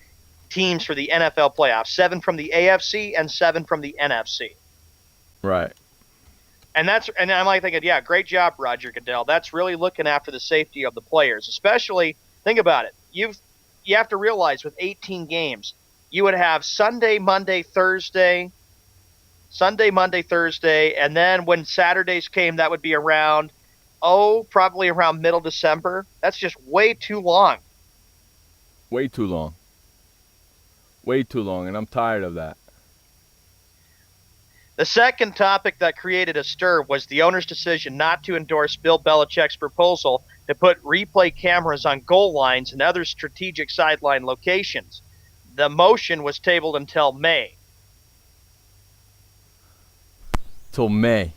teams for the NFL playoffs, 7 from the AFC and 7 from the NFC. Right. And I'm like thinking, yeah, great job, Roger Goodell. That's really looking after the safety of the players. Especially, think about it. You have to realize with 18 games, you would have Sunday, Monday, Thursday, and then when Saturdays came, that would be around, probably around middle December. That's just way too long. Way too long. Way too long, and I'm tired of that. The second topic that created a stir was the owner's decision not to endorse Bill Belichick's proposal to put replay cameras on goal lines and other strategic sideline locations. The motion was tabled until May. Till May.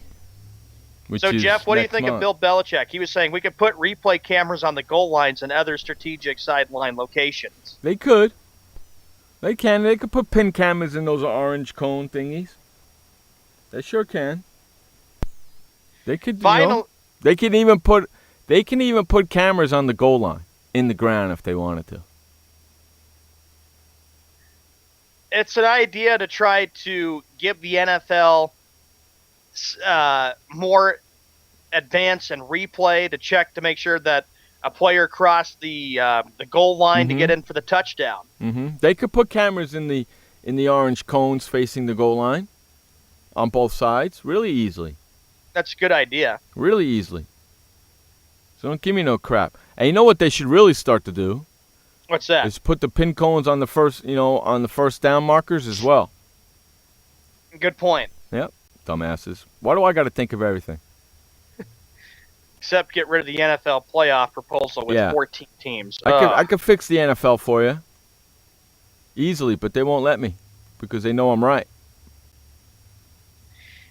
So, Jeff, what do you think of Bill Belichick? He was saying we could put replay cameras on the goal lines and other strategic sideline locations. They could. They can. They could put pin cameras in those orange cone thingies. They sure can. They could. They can even put cameras on the goal line in the ground if they wanted to. It's an idea to try to give the NFL more advance and replay to check to make sure that a player crossed the goal line to get in for the touchdown. Mm-hmm. They could put cameras in the orange cones facing the goal line on both sides really easily. That's a good idea. Really easily. So don't give me no crap. And you know what they should really start to do? What's that? Is put the pin cones on the first down markers as well. Good point. Yep. Dumbasses. Why do I got to think of everything? Except get rid of the NFL playoff proposal with 14 teams. I could fix the NFL for you easily, but they won't let me because they know I'm right.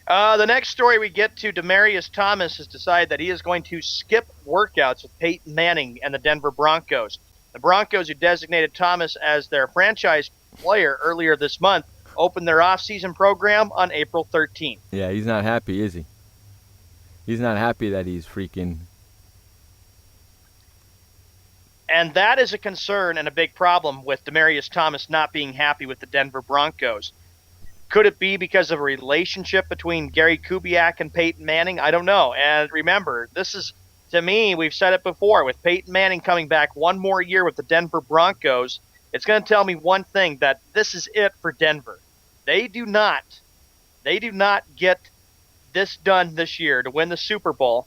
The next story we get to, Demaryius Thomas has decided that he is going to skip workouts with Peyton Manning and the Denver Broncos. The Broncos, who designated Thomas as their franchise player earlier this month, opened their off-season program on April 13th. Yeah, he's not happy, is he? He's not happy that he's freaking... And that is a concern and a big problem with Demaryius Thomas not being happy with the Denver Broncos. Could it be because of a relationship between Gary Kubiak and Peyton Manning? I don't know. And remember, this is, to me, we've said it before, with Peyton Manning coming back one more year with the Denver Broncos, it's going to tell me one thing, that this is it for Denver. They do not get this done this year to win the Super Bowl.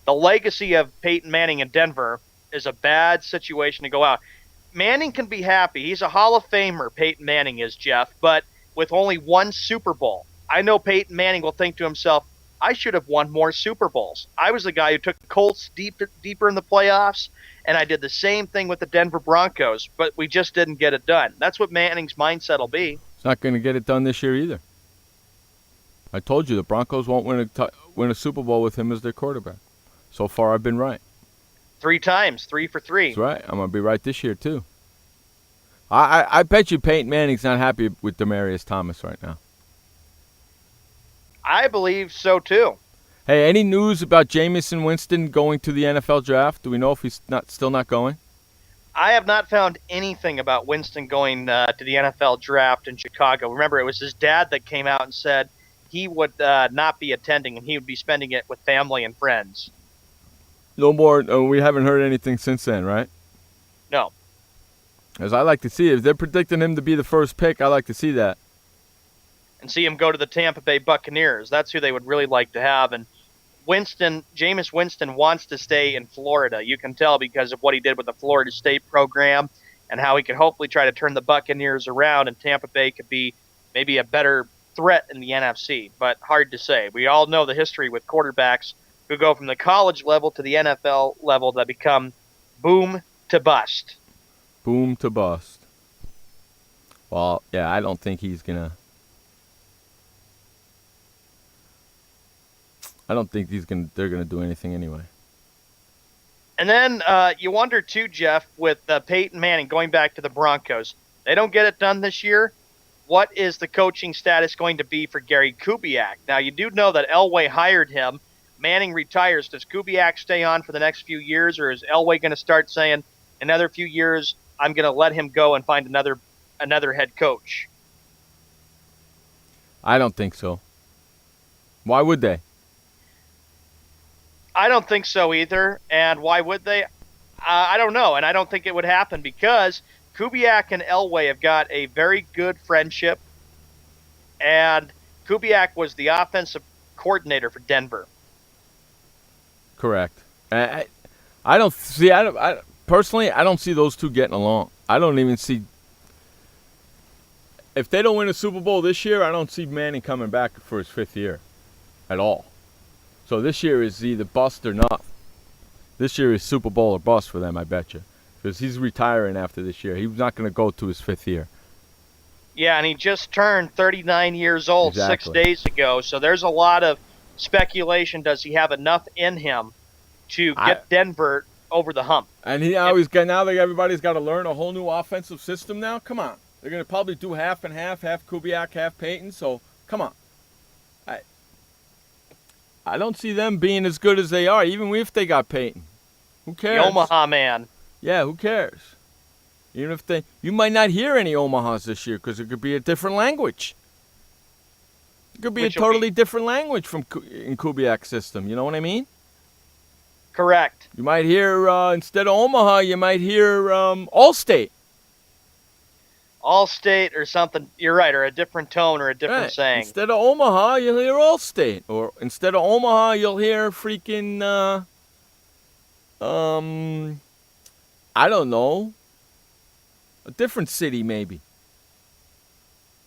The legacy of Peyton Manning in Denver is a bad situation to go out. Manning can be happy. He's a Hall of Famer, Peyton Manning is, Jeff, but with only one Super Bowl. I know Peyton Manning will think to himself, I should have won more Super Bowls. I was the guy who took the Colts deeper in the playoffs, and I did the same thing with the Denver Broncos, but we just didn't get it done. That's what Manning's mindset will be. He's not going to get it done this year either. I told you the Broncos won't win a Super Bowl with him as their quarterback. So far, I've been right. 3 times, 3 for 3. That's right. I'm going to be right this year, too. I bet you Peyton Manning's not happy with Demaryius Thomas right now. I believe so, too. Hey, any news about Jameis Winston going to the NFL draft? Do we know if he's still not going? I have not found anything about Winston going to the NFL draft in Chicago. Remember, it was his dad that came out and said he would not be attending and he would be spending it with family and friends. No more. We haven't heard anything since then, right? No. As I like to see, if they're predicting him to be the first pick, I like to see that. And see him go to the Tampa Bay Buccaneers. That's who they would really like to have. And Jameis Winston wants to stay in Florida. You can tell because of what he did with the Florida State program and how he could hopefully try to turn the Buccaneers around, and Tampa Bay could be maybe a better threat in the NFC, but hard to say. We all know the history with quarterbacks who go from the college level to the NFL level that become boom to bust. Boom to bust. Well, yeah, I don't think he's going to. I don't think they're going to do anything anyway. And then you wonder, too, Jeff, with Peyton Manning going back to the Broncos. They don't get it done this year. What is the coaching status going to be for Gary Kubiak? Now, you do know that Elway hired him. Manning retires. Does Kubiak stay on for the next few years, or is Elway going to start saying, another few years, I'm going to let him go and find another head coach? I don't think so. Why would they? I don't think so either. And why would they? I don't know, and I don't think it would happen because Kubiak and Elway have got a very good friendship, and Kubiak was the offensive coordinator for Denver. Correct. I don't see. Personally, I don't see those two getting along. I don't even see. If they don't win a Super Bowl this year, I don't see Manning coming back for his 5th year at all. So this year is either bust or not. This year is Super Bowl or bust for them, I bet you. Because he's retiring after this year. He's not going to go to his 5th year. Yeah, and he just turned 39 years old Exactly. 6 days ago. So there's a lot of speculation. Does he have enough in him to get Denver over the hump? And everybody's got to learn a whole new offensive system now. Come on. They're going to probably do half and half Kubiak, half Peyton. So, come on. I don't see them being as good as they are, even if they got Peyton. Who cares? The Omaha man. Yeah, who cares? Even if you might not hear any Omahas this year because it could be a different language. It could be a totally different language in Kubiak's system. You know what I mean? Correct. You might hear, instead of Omaha, you might hear Allstate. Allstate or something. You're right, or a different tone or a different saying. Instead of Omaha, you'll hear Allstate. Or instead of Omaha, you'll hear freaking, I don't know, a different city maybe.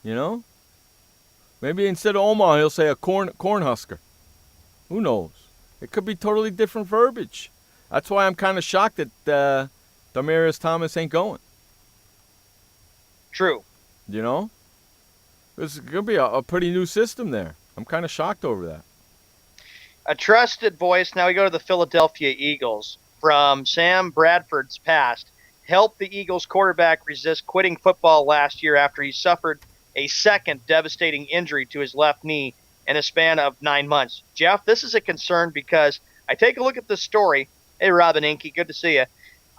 You know? Maybe instead of Omaha, he'll say a Cornhusker. Who knows? It could be totally different verbiage. That's why I'm kind of shocked that Demaryius Thomas ain't going. True. You know? There's going to be a pretty new system there. I'm kind of shocked over that. A trusted voice. Now we go to the Philadelphia Eagles. From Sam Bradford's past, helped the Eagles quarterback resist quitting football last year after he suffered a second devastating injury to his left knee in a span of 9 months. Jeff, this is a concern because I take a look at this story. Hey, Robin Inky, good to see you.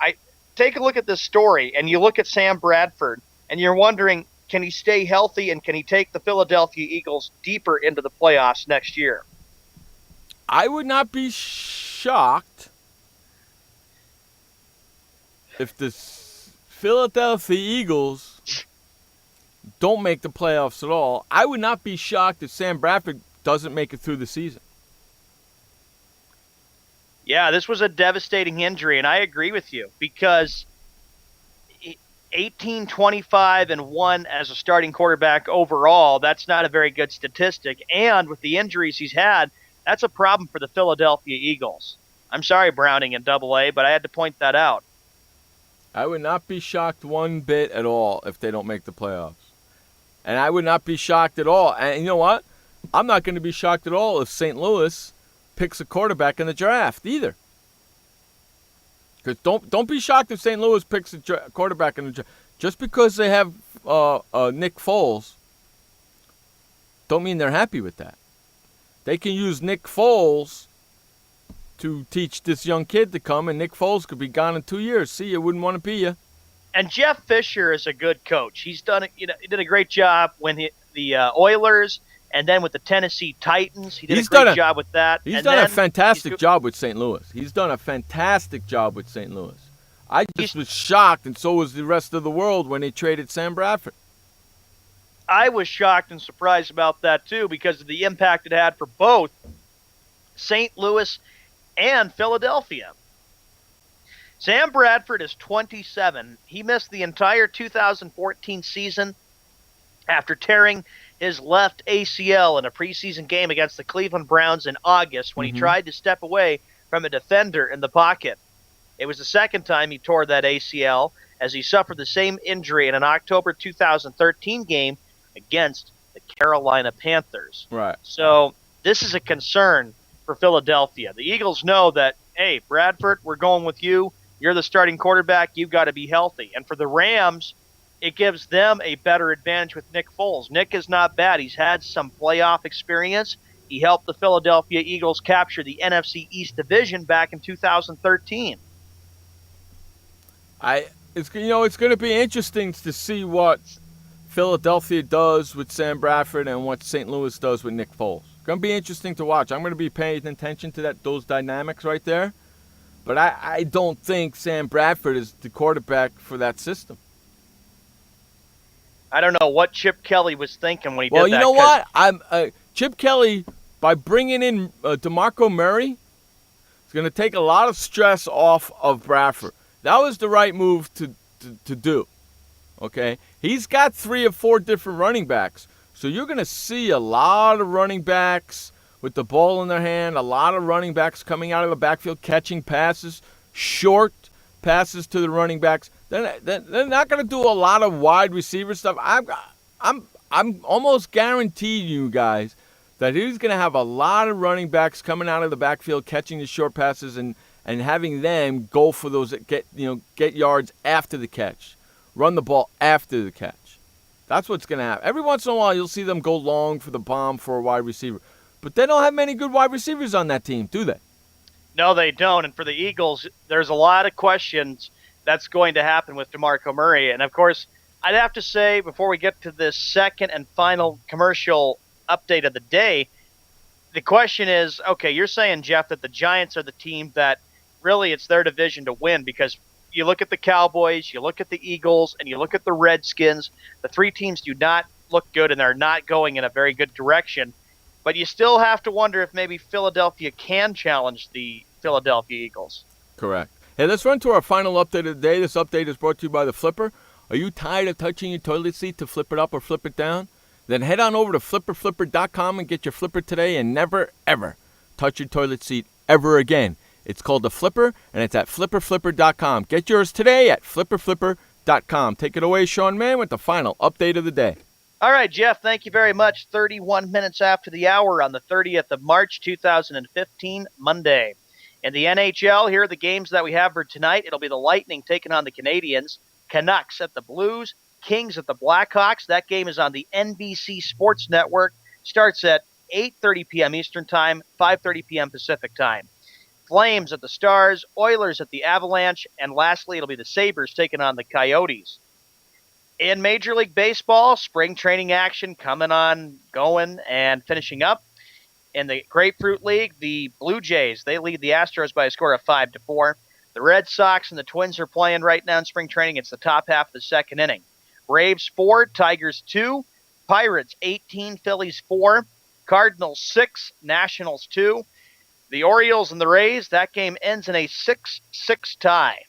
I take a look at this story, and you look at Sam Bradford, and you're wondering, can he stay healthy, and can he take the Philadelphia Eagles deeper into the playoffs next year? I would not be shocked if the Philadelphia Eagles don't make the playoffs at all. I would not be shocked if Sam Bradford doesn't make it through the season. Yeah, this was a devastating injury, and I agree with you because 18-25-1 as a starting quarterback overall, that's not a very good statistic. And with the injuries he's had, that's a problem for the Philadelphia Eagles. I'm sorry, Browning in AA, but I had to point that out. I would not be shocked one bit at all if they don't make the playoffs. And I would not be shocked at all. And you know what? I'm not going to be shocked at all if St. Louis picks a quarterback in the draft either. Because don't be shocked if St. Louis picks a quarterback in the draft. Just because they have Nick Foles, don't mean they're happy with that. They can use Nick Foles to teach this young kid to come, and Nick Foles could be gone in 2 years. See, you wouldn't want to be you. And Jeff Fisher is a good coach. He's done, he did a great job when the Oilers, and then with the Tennessee Titans. He did a great job with that. He's done a fantastic job with St. Louis. He's done a fantastic job with St. Louis. I just was shocked, and so was the rest of the world when they traded Sam Bradford. I was shocked and surprised about that, too, because of the impact it had for both St. Louis and Philadelphia. Sam Bradford is 27. He missed the entire 2014 season after tearing his left ACL in a preseason game against the Cleveland Browns in August when he tried to step away from a defender in the pocket. It was the second time he tore that ACL, as he suffered the same injury in an October 2013 game against the Carolina Panthers. Right. So this is a concern for Philadelphia. The Eagles know that, hey, Bradford, we're going with you. You're the starting quarterback. You've got to be healthy. And for the Rams, it gives them a better advantage with Nick Foles. Nick is not bad. He's had some playoff experience. He helped the Philadelphia Eagles capture the NFC East Division back in 2013. It's going to be interesting to see what Philadelphia does with Sam Bradford and what St. Louis does with Nick Foles. It's going to be interesting to watch. I'm going to be paying attention to those dynamics right there. But I don't think Sam Bradford is the quarterback for that system. I don't know what Chip Kelly was thinking when he did that. Well, you know what? Chip Kelly, by bringing in DeMarco Murray, is going to take a lot of stress off of Bradford. That was the right move to do. Okay? He's got 3 or 4 different running backs. So you're going to see a lot of running backs with the ball in their hand, a lot of running backs coming out of the backfield, catching passes, short passes to the running backs. They're not going to do a lot of wide receiver stuff. I'm almost guaranteed you guys that he's going to have a lot of running backs coming out of the backfield, catching the short passes and having them go for those get yards after the catch, run the ball after the catch. That's what's going to happen. Every once in a while, you'll see them go long for the bomb for a wide receiver. But they don't have many good wide receivers on that team, do they? No, they don't. And for the Eagles, there's a lot of questions that's going to happen with DeMarco Murray. And, of course, I'd have to say, before we get to this second and final commercial update of the day, the question is, okay, you're saying, Jeff, that the Giants are the team that really it's their division to win, because you look at the Cowboys, you look at the Eagles, and you look at the Redskins. The 3 teams do not look good, and they're not going in a very good direction. But you still have to wonder if maybe Philadelphia can challenge the Philadelphia Eagles. Correct. Hey, let's run to our final update of the day. This update is brought to you by The Flipper. Are you tired of touching your toilet seat to flip it up or flip it down? Then head on over to flipperflipper.com and get your flipper today and never, ever touch your toilet seat ever again. It's called The Flipper, and it's at flipperflipper.com. Get yours today at flipperflipper.com. Take it away, Sean Mann, with the final update of the day. All right, Jeff, thank you very much. 31 minutes after the hour on the 30th of March, 2015, Monday. In the NHL, here are the games that we have for tonight. It'll be the Lightning taking on the Canadiens, Canucks at the Blues, Kings at the Blackhawks. That game is on the NBC Sports Network. Starts at 8:30 p.m. Eastern Time, 5:30 p.m. Pacific Time. Flames at the Stars, Oilers at the Avalanche, and lastly, it'll be the Sabres taking on the Coyotes. In Major League Baseball, spring training action coming on, going, and finishing up. In the Grapefruit League, the Blue Jays, they lead the Astros by a score of 5-4. The Red Sox and the Twins are playing right now in spring training. It's the top half of the second inning. Braves 4, Tigers 2, Pirates 18, Phillies 4, Cardinals 6, Nationals 2. The Orioles and the Rays, that game ends in a 6-6 tie.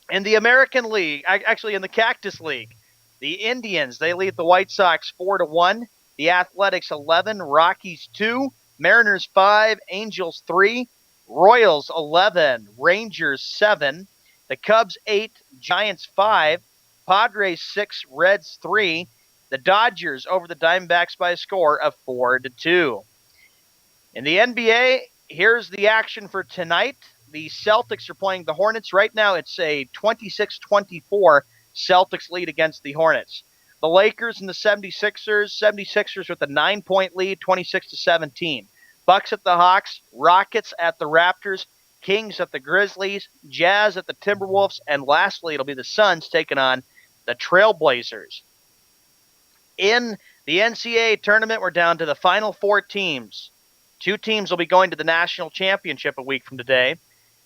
In the American League, actually in the Cactus League, the Indians, they lead the White Sox 4-1. The Athletics 11, Rockies 2, Mariners 5, Angels 3, Royals 11, Rangers 7, the Cubs 8, Giants 5, Padres 6, Reds 3, the Dodgers over the Diamondbacks by a score of 4-2. In the NBA, here's the action for tonight. The Celtics are playing the Hornets. Right now, it's a 26-24 Celtics lead against the Hornets. The Lakers and the 76ers with a 9-point lead, 26-17. Bucks at the Hawks, Rockets at the Raptors, Kings at the Grizzlies, Jazz at the Timberwolves, and lastly, it'll be the Suns taking on the Trailblazers. In the NCAA tournament, we're down to the final 4 teams. 2 teams will be going to the national championship a week from today.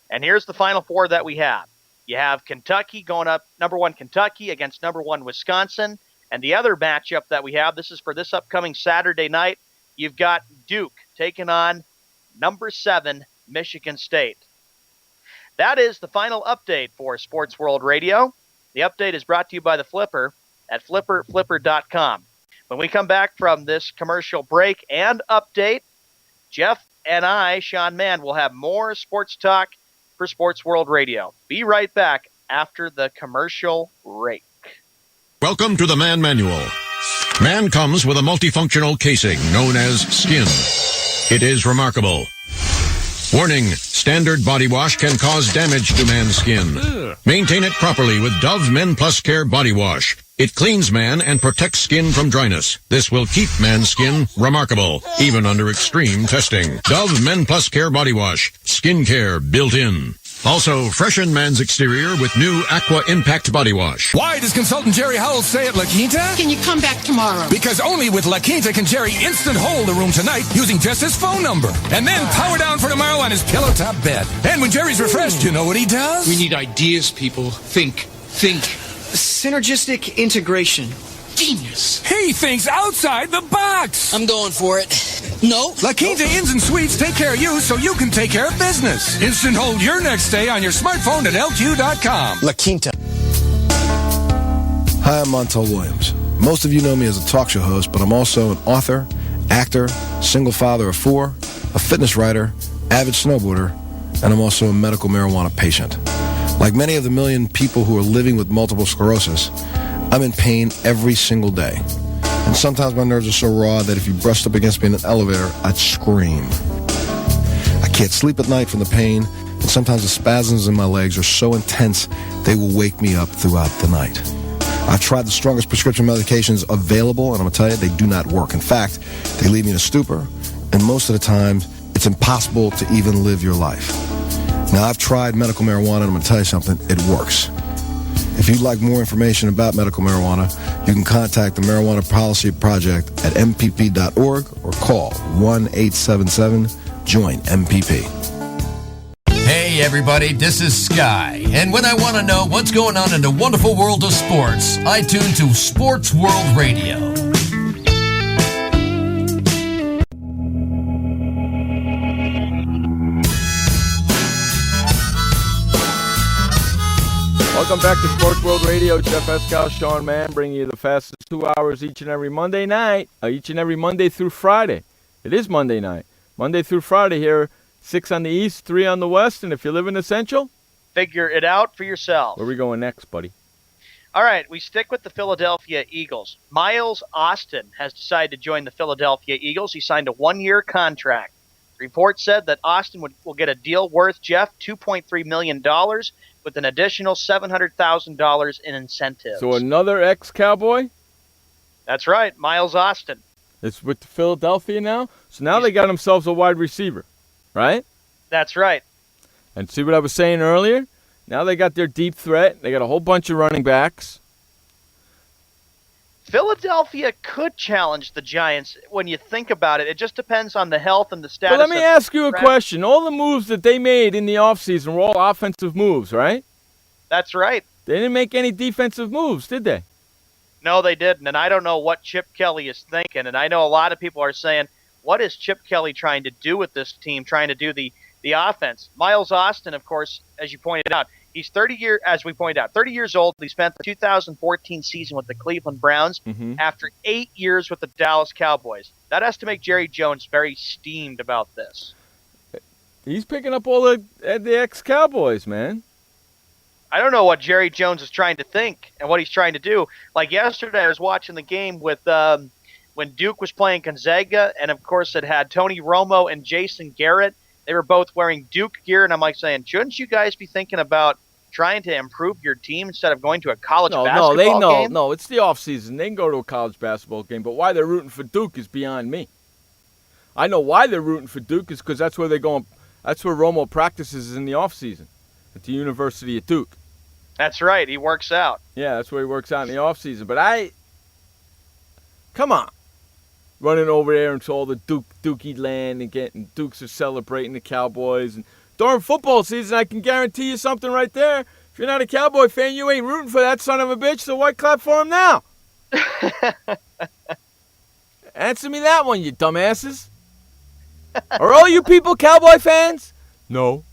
And here's the final 4 that we have. You have Kentucky going up, number 1 Kentucky against number 1 Wisconsin. And the other matchup that we have, this is for this upcoming Saturday night, you've got Duke taking on number 7 Michigan State. That is the final update for Sports World Radio. The update is brought to you by the Flipper at flipper.com. When we come back from this commercial break and update, Jeff and I, Sean Mann, will have more sports talk for Sports World Radio. Be right back after the commercial break. Welcome to the Man Manual. Man comes with a multifunctional casing known as skin. It is remarkable. Warning, standard body wash can cause damage to man's skin. Maintain it properly with Dove Men Plus Care Body Wash. It cleans man and protects skin from dryness. This will keep man's skin remarkable, even under extreme testing. Dove Men Plus Care Body Wash. Skin care built in. Also, freshen man's exterior with new Aqua Impact Body Wash. Why does consultant Jerry Howell stay at La Quinta? Can you come back tomorrow? Because only with La Quinta can Jerry instant hold the room tonight using just his phone number. And then power down for tomorrow on his pillow top bed. And when Jerry's refreshed, you know what he does? We need ideas, people. Think. Synergistic integration. Genius. He thinks outside the box. I'm going for it. No. La Quinta Inns and Suites take care of you so you can take care of business. Instant hold your next stay on your smartphone at LQ.com. La Quinta. Hi, I'm Montel Williams. Most of you know me as a talk show host, but I'm also an author, actor, single father of 4, a fitness writer, avid snowboarder, and I'm also a medical marijuana patient. Like many of the million people who are living with multiple sclerosis, I'm in pain every single day. And sometimes my nerves are so raw that if you brushed up against me in an elevator, I'd scream. I can't sleep at night from the pain, and sometimes the spasms in my legs are so intense they will wake me up throughout the night. I've tried the strongest prescription medications available, and I'm going to tell you, they do not work. In fact, they leave me in a stupor, and most of the time, it's impossible to even live your life. Now, I've tried medical marijuana, and I'm going to tell you something, it works. If you'd like more information about medical marijuana, you can contact the Marijuana Policy Project at mpp.org or call 1-877-JOIN-MPP. Hey everybody, this is Sky, and when I want to know what's going on in the wonderful world of sports, I tune to Sports World Radio. Welcome back to Sports World Radio. Jeff Escal, Sean Mann, bringing you the fastest 2 hours each and every Monday night, each and every Monday through Friday. It is Monday night. Monday through Friday here, 6 on the East, 3 on the West, and if you live in the Central, figure it out for yourself. Where are we going next, buddy? All right, we stick with the Philadelphia Eagles. Miles Austin has decided to join the Philadelphia Eagles. He signed a 1-year contract. The report said that Austin will get a deal worth, Jeff, $2.3 million with an additional $700,000 in incentives. So another ex-Cowboy? That's right, Miles Austin. It's with Philadelphia now? So now they got themselves a wide receiver, right? That's right. And see what I was saying earlier? Now they got their deep threat. They got a whole bunch of running backs. Philadelphia could challenge the Giants when you think about it. It just depends on the health and the status. But let me ask you a question. All the moves that they made in the offseason were all offensive moves, right? That's right. They didn't make any defensive moves, did they? No, they didn't. And I don't know what Chip Kelly is thinking. And I know a lot of people are saying, what is Chip Kelly trying to do with this team, trying to do the offense? Miles Austin, of course, as you pointed out, he's 30 years old. He spent the 2014 season with the Cleveland Browns after 8 years with the Dallas Cowboys. That has to make Jerry Jones very steamed about this. He's picking up all the ex-Cowboys, man. I don't know what Jerry Jones is trying to think and what he's trying to do. Like yesterday, I was watching the game with when Duke was playing Gonzaga, and of course it had Tony Romo and Jason Garrett. They were both wearing Duke gear, and I'm like saying, shouldn't you guys be thinking about trying to improve your team instead of going to a college basketball game? No, it's the offseason. They can go to a college basketball game, but why they're rooting for Duke is beyond me. I know why they're rooting for Duke is because that's where they're going. That's where Romo practices in the offseason at the University of Duke. That's right. He works out. Yeah, that's where he works out in the offseason. But come on. Running over there into all the Dookie land and getting Dukes are celebrating the Cowboys. And during football season, I can guarantee you something right there. If you're not a Cowboy fan, you ain't rooting for that son of a bitch, so why clap for him now? Answer me that one, you dumbasses. Are all you people Cowboy fans? No.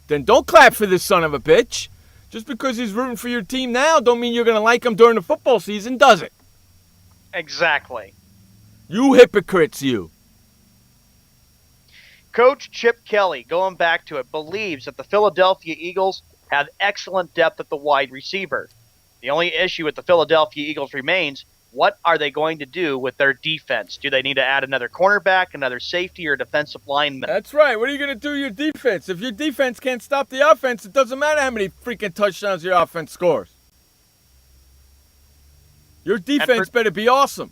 Then don't clap for this son of a bitch. Just because he's rooting for your team now don't mean you're going to like him during the football season, does it? Exactly. You hypocrites, you. Coach Chip Kelly, going back to it, believes that the Philadelphia Eagles have excellent depth at the wide receiver. The only issue with the Philadelphia Eagles remains, what are they going to do with their defense? Do they need to add another cornerback, another safety, or defensive lineman? That's right. What are you going to do with your defense? If your defense can't stop the offense, it doesn't matter how many freaking touchdowns your offense scores. Your defense better be awesome.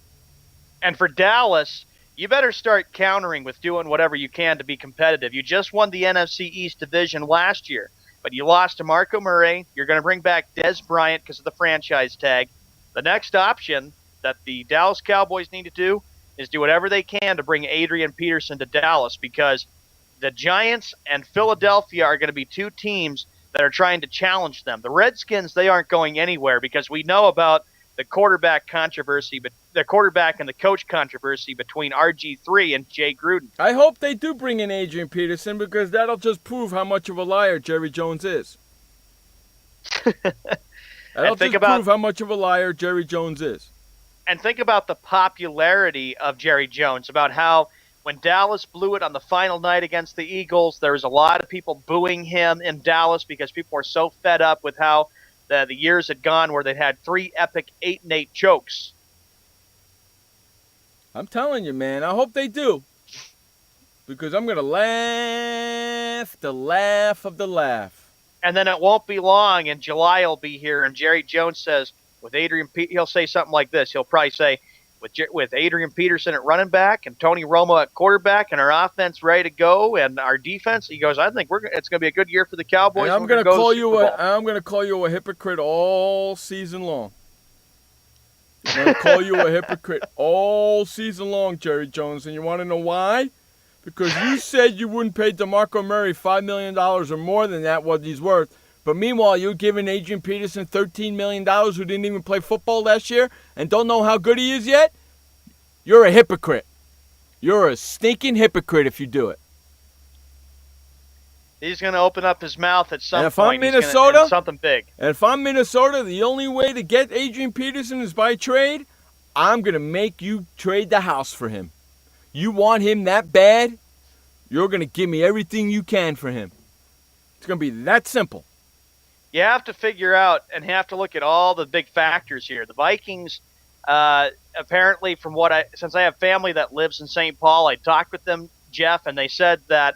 And for Dallas, you better start countering with doing whatever you can to be competitive. You just won the NFC East division last year, but you lost to Marco Murray. You're going to bring back Dez Bryant because of the franchise tag. The next option that the Dallas Cowboys need to do is do whatever they can to bring Adrian Peterson to Dallas, because the Giants and Philadelphia are going to be two teams that are trying to challenge them. The Redskins, they aren't going anywhere because we know about the quarterback controversy, but the quarterback and the coach controversy between RG3 and Jay Gruden. I hope they do bring in Adrian Peterson, because that'll just prove how much of a liar Jerry Jones is. That'll just prove how much of a liar Jerry Jones is. And think about the popularity of Jerry Jones, about how when Dallas blew it on the final night against the Eagles, there was a lot of people booing him in Dallas because people were so fed up with how the years had gone where they'd had 3 epic 8-8 chokes. I'm telling you, man, I hope they do. Because I'm going to laugh the laugh of the laugh. And then it won't be long, and July will be here, and Jerry Jones says, with Adrian, he'll say something like this. He'll probably say, with Adrian Peterson at running back and Tony Romo at quarterback and our offense ready to go and our defense, he goes, I think it's going to be a good year for the Cowboys. And I'm going to call you a hypocrite all season long. I'm going to call you a hypocrite all season long, Jerry Jones. And you want to know why? Because you said you wouldn't pay DeMarco Murray $5 million or more than that, what he's worth. But meanwhile, you're giving Adrian Peterson $13 million, who didn't even play football last year and don't know how good he is yet? You're a hypocrite. You're a stinking hypocrite if you do it. He's going to open up his mouth at some point. If I'm Minnesota, something big. And if I'm Minnesota, the only way to get Adrian Peterson is by trade. I'm going to make you trade the house for him. You want him that bad? You're going to give me everything you can for him. It's going to be that simple. You have to figure out and have to look at all the big factors here. The Vikings, apparently, since I have family that lives in St. Paul, I talked with them, Jeff, and they said that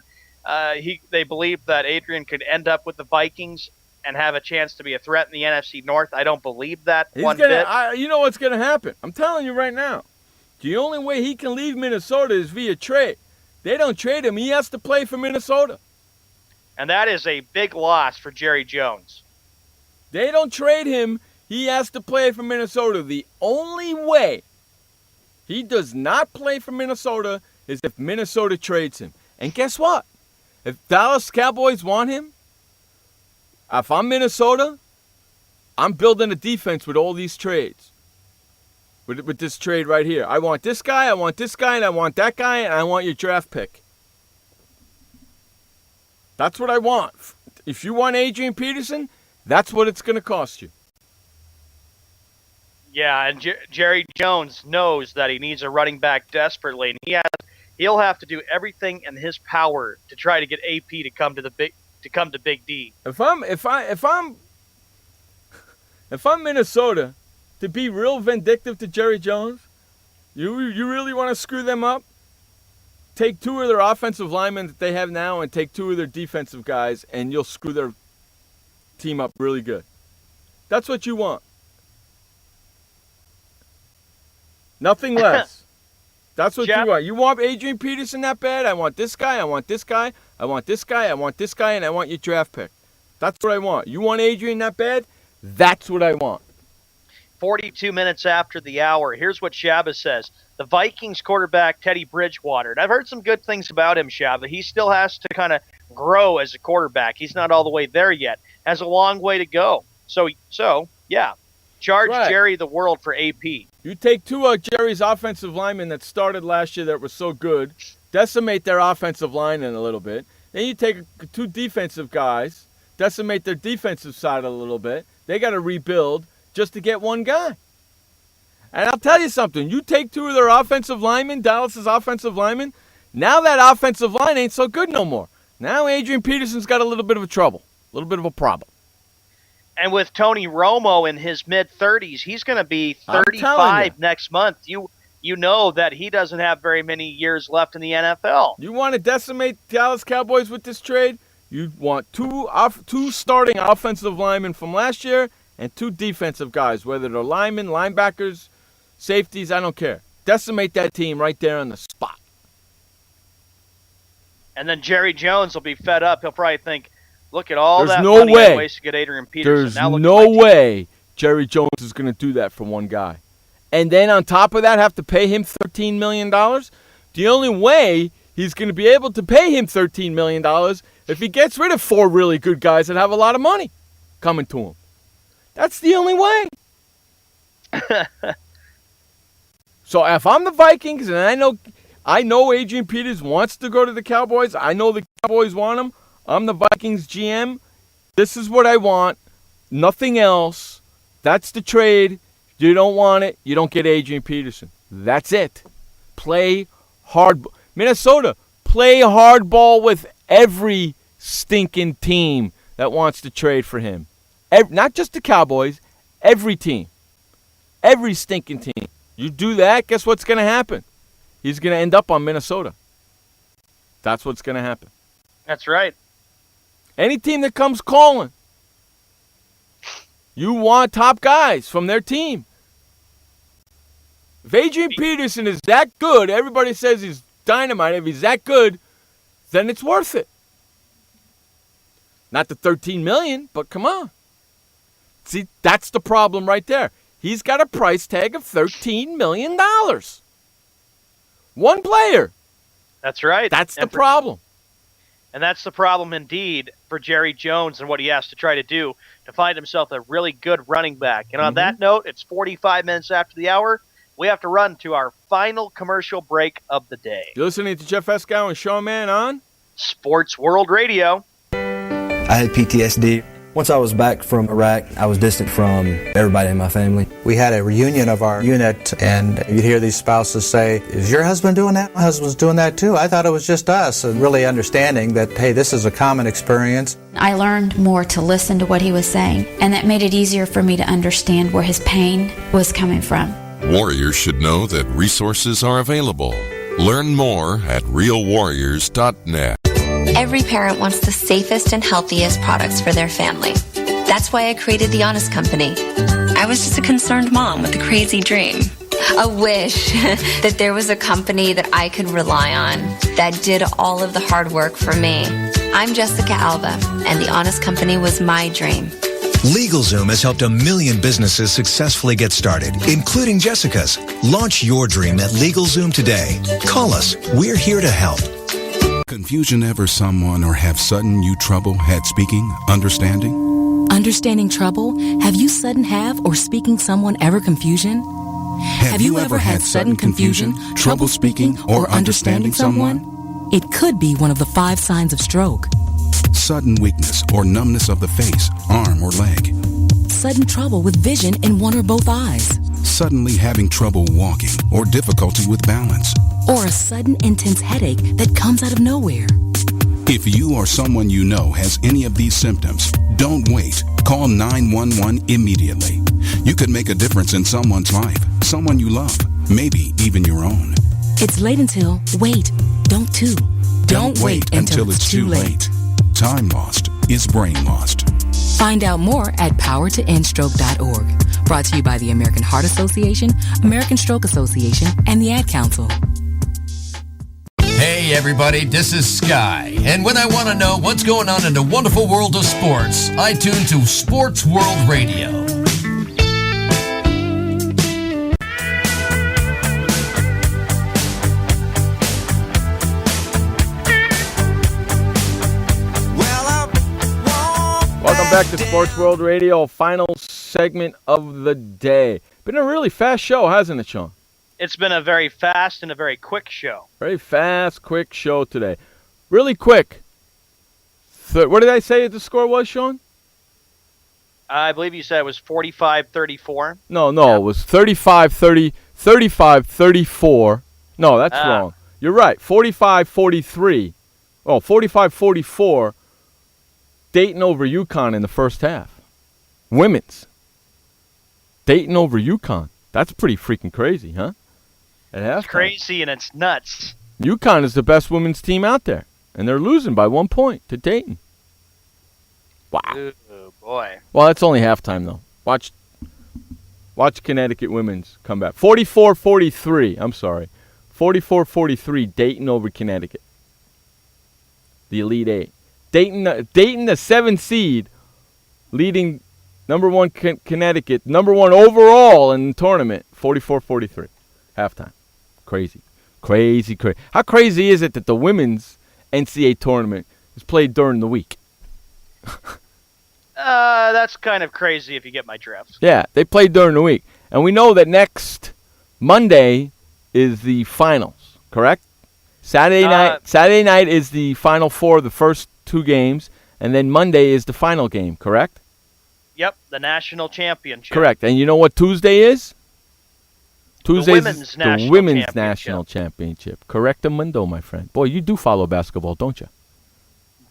they believe that Adrian could end up with the Vikings and have a chance to be a threat in the NFC North. I don't believe that one bit. You know what's going to happen. I'm telling you right now. The only way he can leave Minnesota is via trade. They don't trade him. He has to play for Minnesota. And that is a big loss for Jerry Jones. They don't trade him. He has to play for Minnesota. The only way he does not play for Minnesota is if Minnesota trades him. And guess what? If Dallas Cowboys want him, if I'm Minnesota, I'm building a defense with all these trades. With this trade right here. I want this guy, and I want that guy, and I want your draft pick. That's what I want. If you want Adrian Peterson, that's what it's going to cost you. Yeah, and Jerry Jones knows that he needs a running back desperately, and he'll have to do everything in his power to try to get AP to come to Big D. If I'm Minnesota, to be real vindictive to Jerry Jones, you really want to screw them up? Take 2 of their offensive linemen that they have now and take 2 of their defensive guys, and you'll screw their team up really good. That's what you want. Nothing less. That's what you want. You want Adrian Peterson that bad? I want this guy, I want this guy, I want this guy, I want this guy, and I want your draft pick. That's what I want. You want Adrian that bad? That's what I want. 42 minutes after the hour. Here's what Shabba says. The Vikings quarterback, Teddy Bridgewater. And I've heard some good things about him, Shabba. He still has to kind of grow as a quarterback. He's not all the way there yet. has a long way to go. So yeah, charge Right. Jerry the world for AP. You take two of Jerry's offensive linemen that started last year that were so good, decimate their offensive line in a little bit. Then you take two defensive guys, decimate their defensive side a little bit. They got to rebuild just to get one guy. And I'll tell you something. You take two of their offensive linemen, Dallas's offensive linemen, now that offensive line ain't so good no more. Now Adrian Peterson's got a little bit of trouble, a little bit of a problem. And with Tony Romo in his mid-30s, he's going to be I'm telling 35 next month. You know that he doesn't have very many years left in the NFL. You want to decimate Dallas Cowboys with this trade? You want two starting offensive linemen from last year and two defensive guys, whether they're linemen, linebackers, safeties, I don't care. Decimate that team right there on the spot. And then Jerry Jones will be fed up. He'll probably think, look at all There's that no money way. I wasted to get Adrian Peterson. There's Now look at no my team. way Jerry Jones is going to do that for one guy. And then on top of that, have to pay him $13 million? The only way he's going to be able to pay him $13 million if he gets rid of four really good guys that have a lot of money coming to him. That's the only way. So if I'm the Vikings and I know Adrian Peters wants to go to the Cowboys, I know the Cowboys want him, I'm the Vikings GM, this is what I want, nothing else. That's the trade. You don't want it, you don't get Adrian Peterson. That's it. Play hard. Minnesota, play hardball with every stinking team that wants to trade for him. Not just the Cowboys, every team. Every stinking team. You do that, guess what's going to happen? He's going to end up on Minnesota. That's what's going to happen. That's right. Any team that comes calling, you want top guys from their team. If Adrian Peterson is that good, everybody says he's dynamite. If he's that good, then it's worth it. Not the $13 million, but come on. See, that's the problem right there. He's got a price tag of $13 million. One player. That's right. That's the problem. And that's the problem indeed for Jerry Jones and what he has to try to do to find himself a really good running back. And on that note, it's 45 minutes after the hour. We have to run to our final commercial break of the day. You're listening to Jeff Escow and Showman on Sports World Radio. I had PTSD. Once I was back from Iraq, I was distant from everybody in my family. We had a reunion of our unit, and you'd hear these spouses say, is your husband doing that? My husband's doing that too. I thought it was just us. And really understanding that, hey, this is a common experience. I learned more to listen to what he was saying, and that made it easier for me to understand where his pain was coming from. Warriors should know that resources are available. Learn more at realwarriors.net. Every parent wants the safest and healthiest products for their family. That's why I created The Honest Company. I was just a concerned mom with a crazy dream. A wish that there was a company that I could rely on that did all of the hard work for me. I'm Jessica Alba, and The Honest Company was my dream. LegalZoom has helped 1 million businesses successfully get started, including Jessica's. Launch your dream at LegalZoom today. Call us. We're here to help. Confusion ever someone or have sudden you trouble had speaking, understanding? Understanding trouble? Have you sudden have or speaking someone ever confusion? Have you ever had sudden confusion, trouble speaking, or understanding someone? It could be one of the 5 signs of stroke. Sudden weakness or numbness of the face, arm, or leg. Sudden trouble with vision in one or both eyes. Suddenly having trouble walking or difficulty with balance. Or a sudden intense headache that comes out of nowhere. If you or someone you know has any of these symptoms, don't wait. Call 911 immediately. You could make a difference in someone's life, someone you love, maybe even your own. It's late until, wait, don't too. Don't wait until it's too late. Time lost is brain lost. Find out more at powertoendstroke.org. Brought to you by the American Heart Association, American Stroke Association, and the Ad Council. Hey everybody, this is Sky. And when I want to know what's going on in the wonderful world of sports, I tune to Sports World Radio. Welcome back to Sports World Radio, final segment of the day. Been a really fast show, hasn't it, Sean? It's been a very fast and a very quick show. Very fast, quick show today. Really quick. What did I say the score was, Sean? I believe you said it was 45-34. No, it was 35-30, 35-34. No, that's wrong. You're right, 45-43. Oh, 45-44. Dayton over UConn in the first half. Women's. Dayton over UConn. That's pretty freaking crazy, huh? At halftime. It's crazy and it's nuts. UConn is the best women's team out there, and they're losing by 1 point to Dayton. Wow. Oh, boy. Well, that's only halftime, though. Watch Connecticut women's come back. 44-43. I'm sorry. 44-43, Dayton over Connecticut. The Elite Eight. Dayton, the 7th seed, leading number 1 Connecticut, number 1 overall in the tournament, 44-43, halftime. Crazy. How crazy is it that the women's NCAA tournament is played during the week? That's kind of crazy if you get my drift. Yeah, they play during the week. And we know that next Monday is the finals, correct? Saturday night is the Final Four, the first 2 games, and then Monday is the final game, correct? Yep, the national championship. Correct. And you know what Tuesday is? Tuesday's the women's national championship. Correctamundo, my friend. Boy, you do follow basketball, don't you?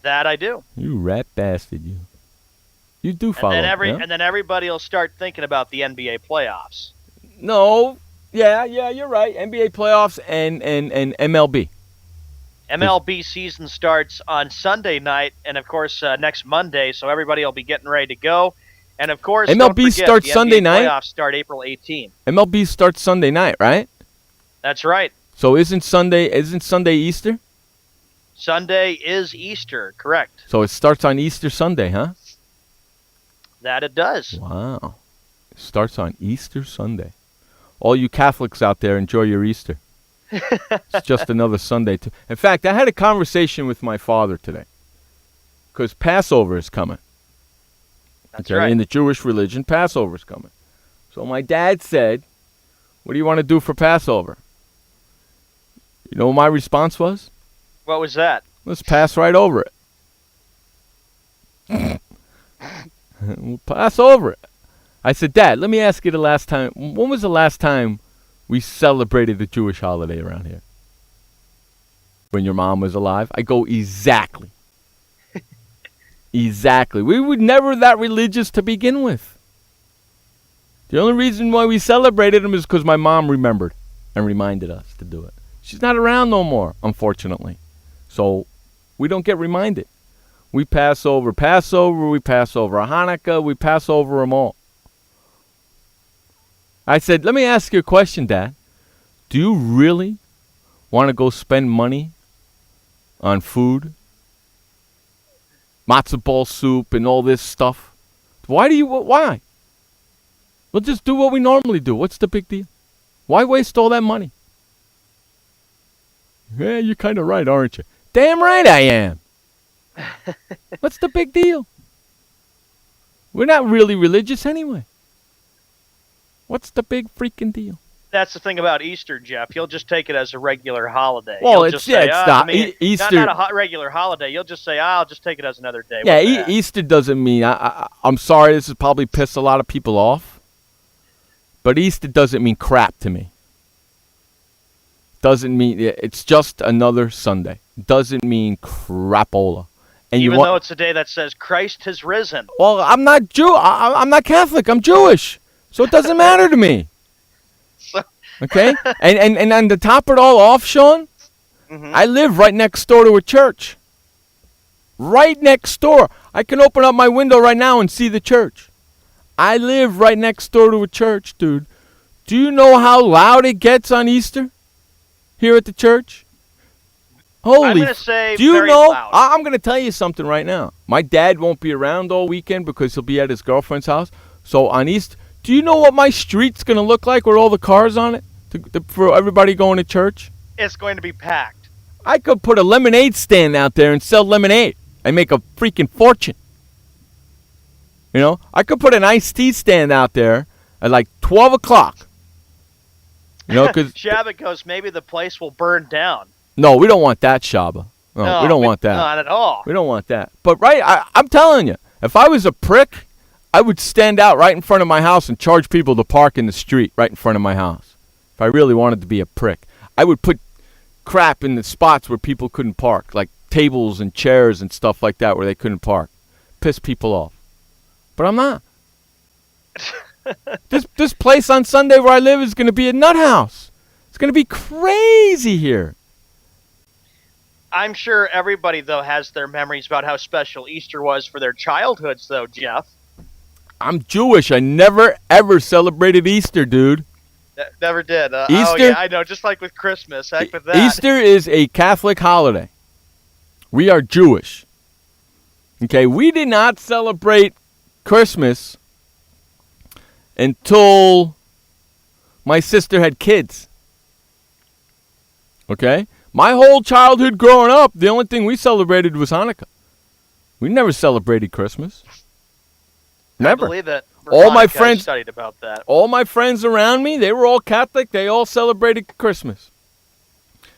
That I do. You rat bastard, you. You do follow. And then everybody will start thinking about the NBA playoffs. No. Yeah, you're right. NBA playoffs and MLB. MLB season starts on Sunday night, and of course next Monday, so everybody will be getting ready to go. And of course, MLB starts the Sunday NBA night. Playoffs start April 18th. MLB starts Sunday night, right? That's right. So isn't Sunday Easter? Sunday is Easter, correct? So it starts on Easter Sunday, huh? That it does. Wow, it starts on Easter Sunday. All you Catholics out there, enjoy your Easter. It's just another Sunday. In fact, I had a conversation with my father today because Passover is coming. That's right. In the Jewish religion, Passover is coming. So my dad said, what do you want to do for Passover? You know what my response was? What was that? Let's pass right over it. We'll pass over it. I said, Dad, let me ask you the last time. When was the last time we celebrated the Jewish holiday around here? When your mom was alive? I go, exactly. Exactly. We were never that religious to begin with. The only reason why we celebrated them is because my mom remembered and reminded us to do it. She's not around no more, unfortunately. So we don't get reminded. We pass over Passover, we pass over Hanukkah, we pass over them all. I said, let me ask you a question, Dad. Do you really want to go spend money on food? Matzo ball soup and all this stuff? Why? We'll just do what we normally do. What's the big deal? Why waste all that money? Yeah, you're kind of right, aren't you? Damn right I am. What's the big deal? We're not really religious anyway. What's the big freaking deal? That's the thing about Easter, Jeff. You'll just take it as a regular holiday. Well, You'll it's not. Easter. Not a regular holiday. You'll just say, I'll just take it as another day. Yeah, Easter doesn't mean, I'm sorry, this has probably pissed a lot of people off, but Easter doesn't mean crap to me. Doesn't mean, it's just another Sunday. Doesn't mean crapola. And even though it's a day that says Christ has risen. Well, I'm not I'm not Catholic. I'm Jewish. So it doesn't matter to me. Okay? And to top it all off, Sean, I live right next door to a church. Right next door. I can open up my window right now and see the church. I live right next door to a church, dude. Do you know how loud it gets on Easter here at the church? Holy, I'm going to say do you very know? loud. I'm going to tell you something right now. My dad won't be around all weekend because he'll be at his girlfriend's house. So on Easter, do you know what my street's going to look like with all the cars on it for everybody going to church? It's going to be packed. I could put a lemonade stand out there and sell lemonade and make a freaking fortune. You know, I could put an iced tea stand out there at like 12 o'clock. You know, because Shabba goes, maybe the place will burn down. No, we don't want that, Shabba. No, we don't want that. Not at all. We don't want that. But, I'm telling you, if I was a prick, I would stand out right in front of my house and charge people to park in the street right in front of my house. If I really wanted to be a prick. I would put crap in the spots where people couldn't park, like tables and chairs and stuff like that where they couldn't park. Piss people off. But I'm not. This place on Sunday where I live is going to be a nut house. It's going to be crazy here. I'm sure everybody, though, has their memories about how special Easter was for their childhoods, though, Jeff. I'm Jewish. I never, ever celebrated Easter, dude. Never did. Easter? Oh, yeah, I know. Just like with Christmas. Heck with that. Easter is a Catholic holiday. We are Jewish. Okay, we did not celebrate Christmas until my sister had kids. Okay? My whole childhood growing up, the only thing we celebrated was Hanukkah. We never celebrated Christmas. Never. I believe it. All my friends studied about that. All my friends around me, they were all Catholic. They all celebrated Christmas.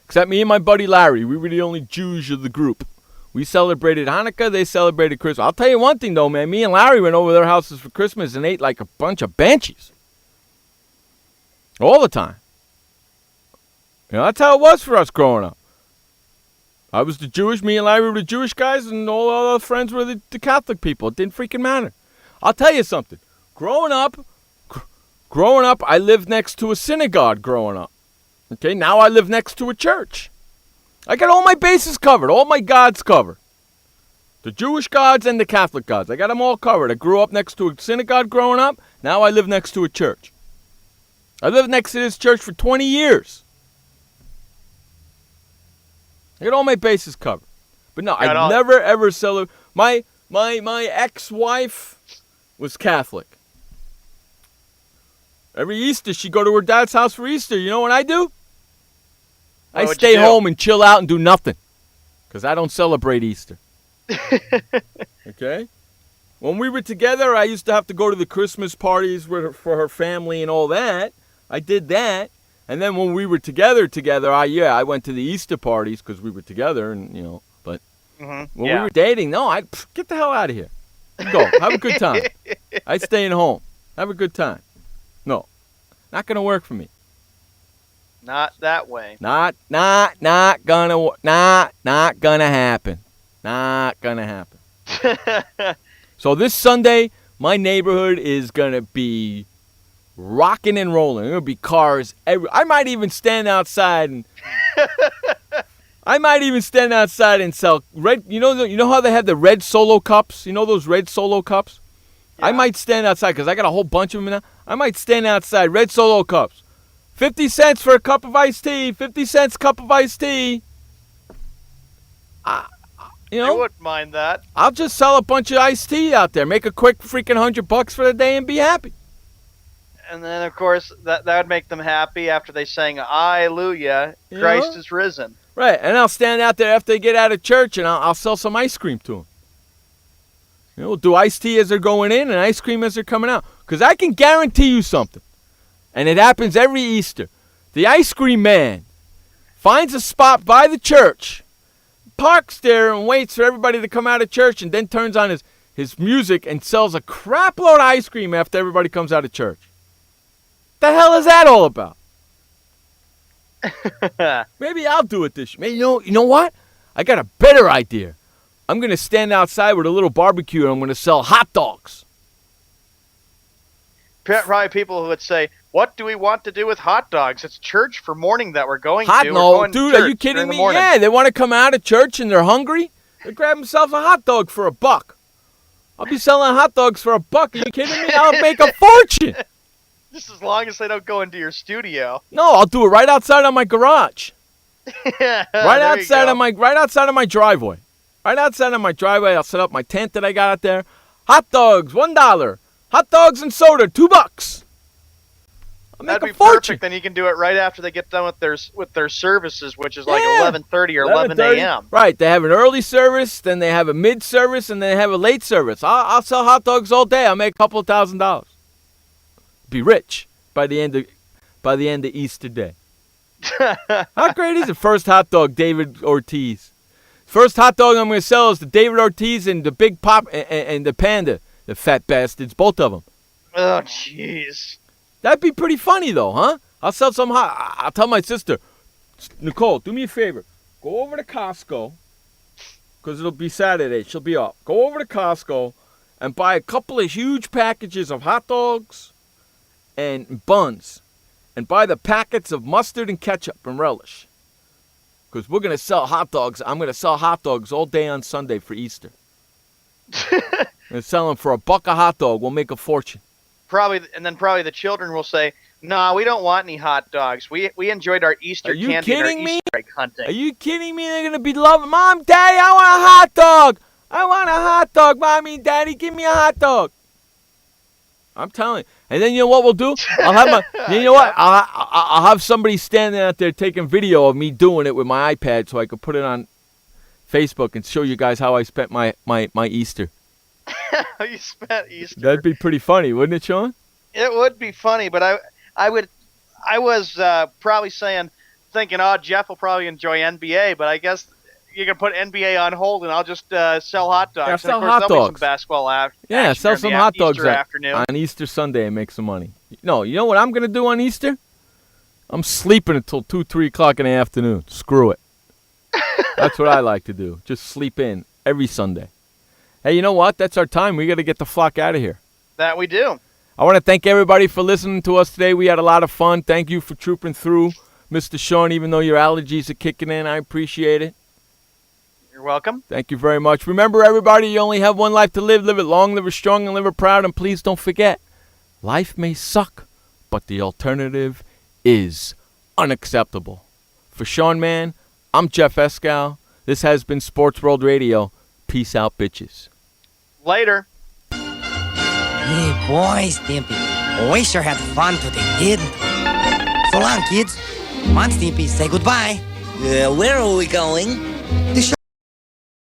Except me and my buddy Larry. We were the only Jews of the group. We celebrated Hanukkah. They celebrated Christmas. I'll tell you one thing, though, man. Me and Larry went over their houses for Christmas and ate like a bunch of banshees. All the time. You know, that's how it was for us growing up. I was the Jewish, me and Larry were the Jewish guys, and all our other friends were the Catholic people. It didn't freaking matter. I'll tell you something. Growing up, I lived next to a synagogue growing up. Okay, now I live next to a church. I got all my bases covered, all my gods covered. The Jewish gods and the Catholic gods. I got them all covered. I grew up next to a synagogue growing up. Now I live next to a church. I lived next to this church for 20 years. I got all my bases covered. But no, I never ever celebrate. My ex-wife was Catholic. Every Easter, she'd go to her dad's house for Easter. You know what I do? I stay home and chill out and do nothing. Because I don't celebrate Easter. Okay? When we were together, I used to have to go to the Christmas parties for her family and all that. I did that. And then when we were together, I went to the Easter parties because we were together, and you know. But when we were dating, no, I'd get the hell out of here. Go, have a good time. I'd stay in home, have a good time. No, not gonna work for me. Not that way. Not gonna happen. Not gonna happen. So this Sunday, my neighborhood is gonna be rocking and rolling. There'll be cars I might even stand outside and sell red. You know how they have the red Solo cups? You know those red Solo cups? Yeah. I might stand outside because I got a whole bunch of them now. I might stand outside, red Solo cups. 50 cents for a cup of iced tea. 50 cents cup of iced tea. You know, I wouldn't mind that. I'll just sell a bunch of iced tea out there. Make a quick freaking $100 for the day and be happy. And then, of course, that would make them happy after they sang Alleluia, Christ is risen. Right, and I'll stand out there after they get out of church, and I'll sell some ice cream to them. You know, we'll do iced tea as they're going in and ice cream as they're coming out. Because I can guarantee you something, and it happens every Easter. The ice cream man finds a spot by the church, parks there and waits for everybody to come out of church, and then turns on his music and sells a crap load of ice cream after everybody comes out of church. The hell is that all about? Maybe I'll do it this year. Maybe, you know what? I got a better idea. I'm going to stand outside with a little barbecue and I'm going to sell hot dogs. Probably people who would say, what do we want to do with hot dogs? It's church for morning that we're going to. No, dude, are you kidding me? Yeah, they want to come out of church and they're hungry. They grab themselves a hot dog for $1. I'll be selling hot dogs for $1. Are you kidding me? I'll make a fortune. Just as long as they don't go into your studio. No, I'll do it right outside of my garage. right outside of my driveway. Right outside of my driveway, I'll set up my tent that I got out there. Hot dogs, $1. Hot dogs and soda, $2. That'd be perfect. Then you can do it right after they get done with their services, which is like 11:30 or 11 a.m. Right. They have an early service, then they have a mid service, and then they have a late service. I'll sell hot dogs all day. I'll make a couple of $1,000. Be rich by the end of Easter Day. How great is it? First hot dog, David Ortiz. First hot dog I'm going to sell is the David Ortiz and the Big Pop and the Panda, the fat bastards, both of them. Oh, jeez. That'd be pretty funny, though, huh? I'll sell some hot. I'll tell my sister, Nicole, do me a favor. Go over to Costco, because it'll be Saturday. She'll be off. Go over to Costco and buy a couple of huge packages of hot dogs and buns. And buy the packets of mustard and ketchup and relish. Because we're going to sell hot dogs. I'm going to sell hot dogs all day on Sunday for Easter. And sell them for $1 a hot dog. We'll make a fortune. Probably the children will say, "No, we don't want any hot dogs. We enjoyed our Easter candy and our Easter egg hunting." Are you kidding me? They're going to be loving, Mom, Daddy, I want a hot dog. I want a hot dog. Mommy, Daddy, give me a hot dog. I'm telling you. And then you know what we'll do? I'll have somebody standing out there taking video of me doing it with my iPad so I could put it on Facebook and show you guys how I spent my Easter. How you spent Easter? That'd be pretty funny, wouldn't it, Sean? It would be funny, but I was probably thinking, oh, Jeff will probably enjoy NBA, but I guess you can put NBA on hold and I'll just sell hot dogs. Yeah, sell and of course, hot there'll dogs. Be some basketball action. Yeah, sell some hot dogs Easter afternoon. on Easter Sunday and make some money. No, you know what I'm going to do on Easter? I'm sleeping until 2, 3 o'clock in the afternoon. Screw it. That's what I like to do. Just sleep in every Sunday. Hey, you know what? That's our time. We got to get the flock out of here. That we do. I want to thank everybody for listening to us today. We had a lot of fun. Thank you for trooping through, Mr. Sean, even though your allergies are kicking in. I appreciate it. You're welcome. Thank you very much. Remember, everybody, you only have one life to live. Live it long, live it strong, and live it proud. And please don't forget, life may suck, but the alternative is unacceptable. For Sean Mann, I'm Jeff Escal. This has been Sports World Radio. Peace out, bitches. Later. Hey, boys, Stimpy. We sure had fun today, kid. So long, kids. Come on, Stimpy, say goodbye. Where are we going? The show.